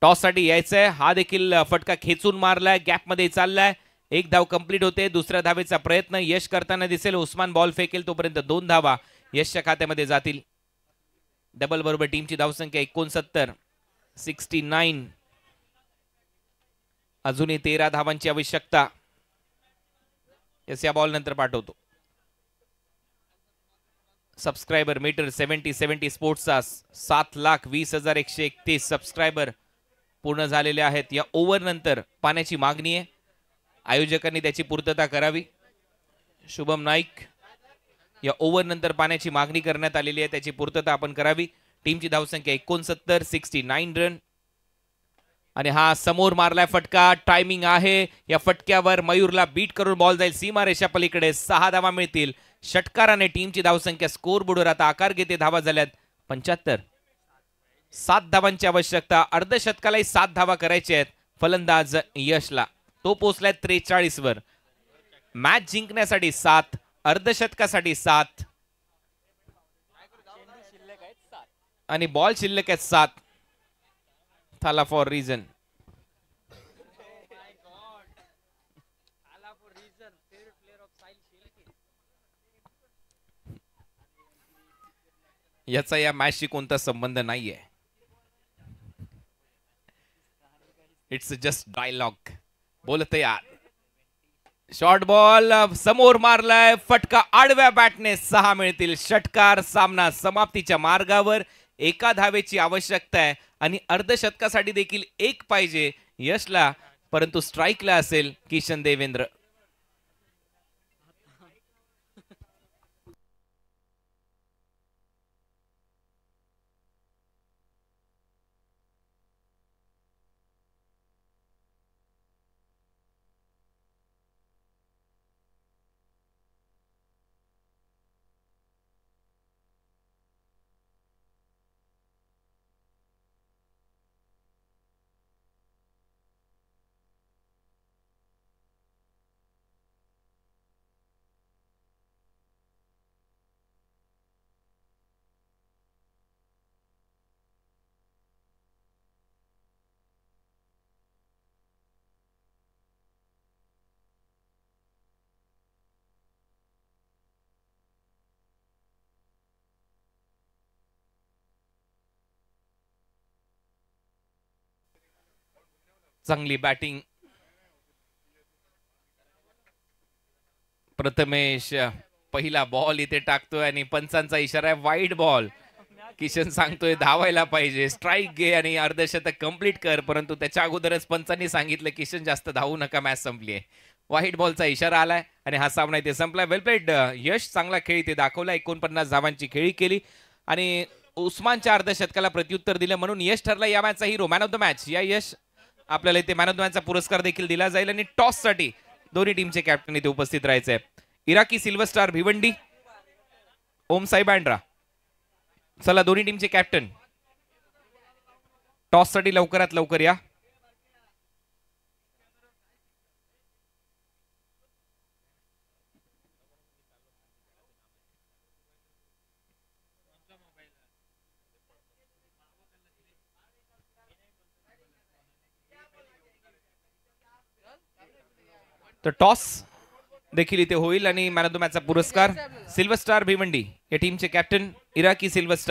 टॉस साठी यायचंय. हा देखील फटका खेचून मारलाय, गॅप मध्ये चाललाय. 1 धाव कंप्लीट होते. दुसऱ्या धावेचा प्रयत्न यश करताना दिसेल. उस्मान बॉल फेकेल तोपर्यंत 2 धावा यशच्या खात्यामध्ये जातील. डबल बरोबर टीमची धावसंख्या 69, 69. अजूनही 13 धावांची आवश्यकता. यस या बॉल नंतर पाठवतो. सबस्क्रायबर मीटर 70 स्पोर्ट्सचा 7,20,131 सबस्क्रायबर पूर्ण झालेले आहेत. या ओव्हर नंतर पाण्याची मागणी आहे, आयोजकांनी त्याची पूर्तता करावी. शुभम नाईक, या ओव्हर नंतर पाण्याची मागणी करण्यात आलेली आहे, त्याची पूर्तता आपण करावी. टीमची धावसंख्या 69, 69 रन. आणि हा समोर मारलाय फटका. टायमिंग आहे. या फटक्यावर मयूरला बीट करून बॉल जाईल सीमारेषा पलीकडे. 6 धावा मिळतील. षटकाराने टीमची धावसंख्या स्कोर बोर्डवर आता आकार घेते. धावा झाल्यात 75. 7 धावांची आवश्यकता. अर्धशतकालाही 7 धावा करायच्या आहेत फलंदाज यशला. तो पोहोचलाय 43 वर. मॅच जिंकण्यासाठी 7, अर्धशतकासाठी 7 आणि बॉल शिल्लक आहेत 7. थाला फॉर रिझन. याचा या मॅचशी कोणता संबंध नाहीये. It's just dialogue. बोलत यार. शॉर्ट बॉल समोर मारलाय फटका. आडव्या बॅटने 6 मिळतील. षटकार. सामना समाप्तीच्या मार्गावर. 1 धावेची आवश्यकता आहे आणि अर्धशतकासाठी देखील 1 पाहिजे यशला, परंतु स्ट्राईकला असेल किशन देवेंद्र. चांगली बॅटिंग. प्रथमेश पहिला बॉल इथे टाकतोय आणि पंचांचा इशारा आहे वाईड बॉल. किशन सांगतोय धावायला पाहिजे, स्ट्राईक घे आणि अर्धशतक कंप्लीट कर, परंतु त्याच्या अगोदरच पंचांनी सांगितलं किशन जास्त धावू नका, मॅच संपली आहे. वाईट बॉलचा इशारा आलाय आणि हा सामना इथे संपलाय. वेल प्लेड यश. चांगला खेळ इथे दाखवला. 49 धावांची खेळी केली आणि उस्मानच्या अर्धशतकाला प्रत्युत्तर दिलं म्हणून यश ठरला या मॅचचा hero, man of the match. या यश आपल्याला इथे मॅन ऑफ द मॅचचा पुरस्कार देखील दिला जाईल आणि टॉस साठी दोन्ही टीमचे कॅप्टन इथे उपस्थित राहायचे. इराकी सिल्वर स्टार भिवंडी, ओम साई बँड्रा. चला दोन्ही टीमचे कॅप्टन टॉस साठी लवकरात लवकर या. तर टॉस देखील इथे होईल आणि मॅन ऑफ द मॅचचा पुरस्कार सिल्वर स्टार भिवंडी या टीमचे कॅप्टन इराकी सिल्वर स्टार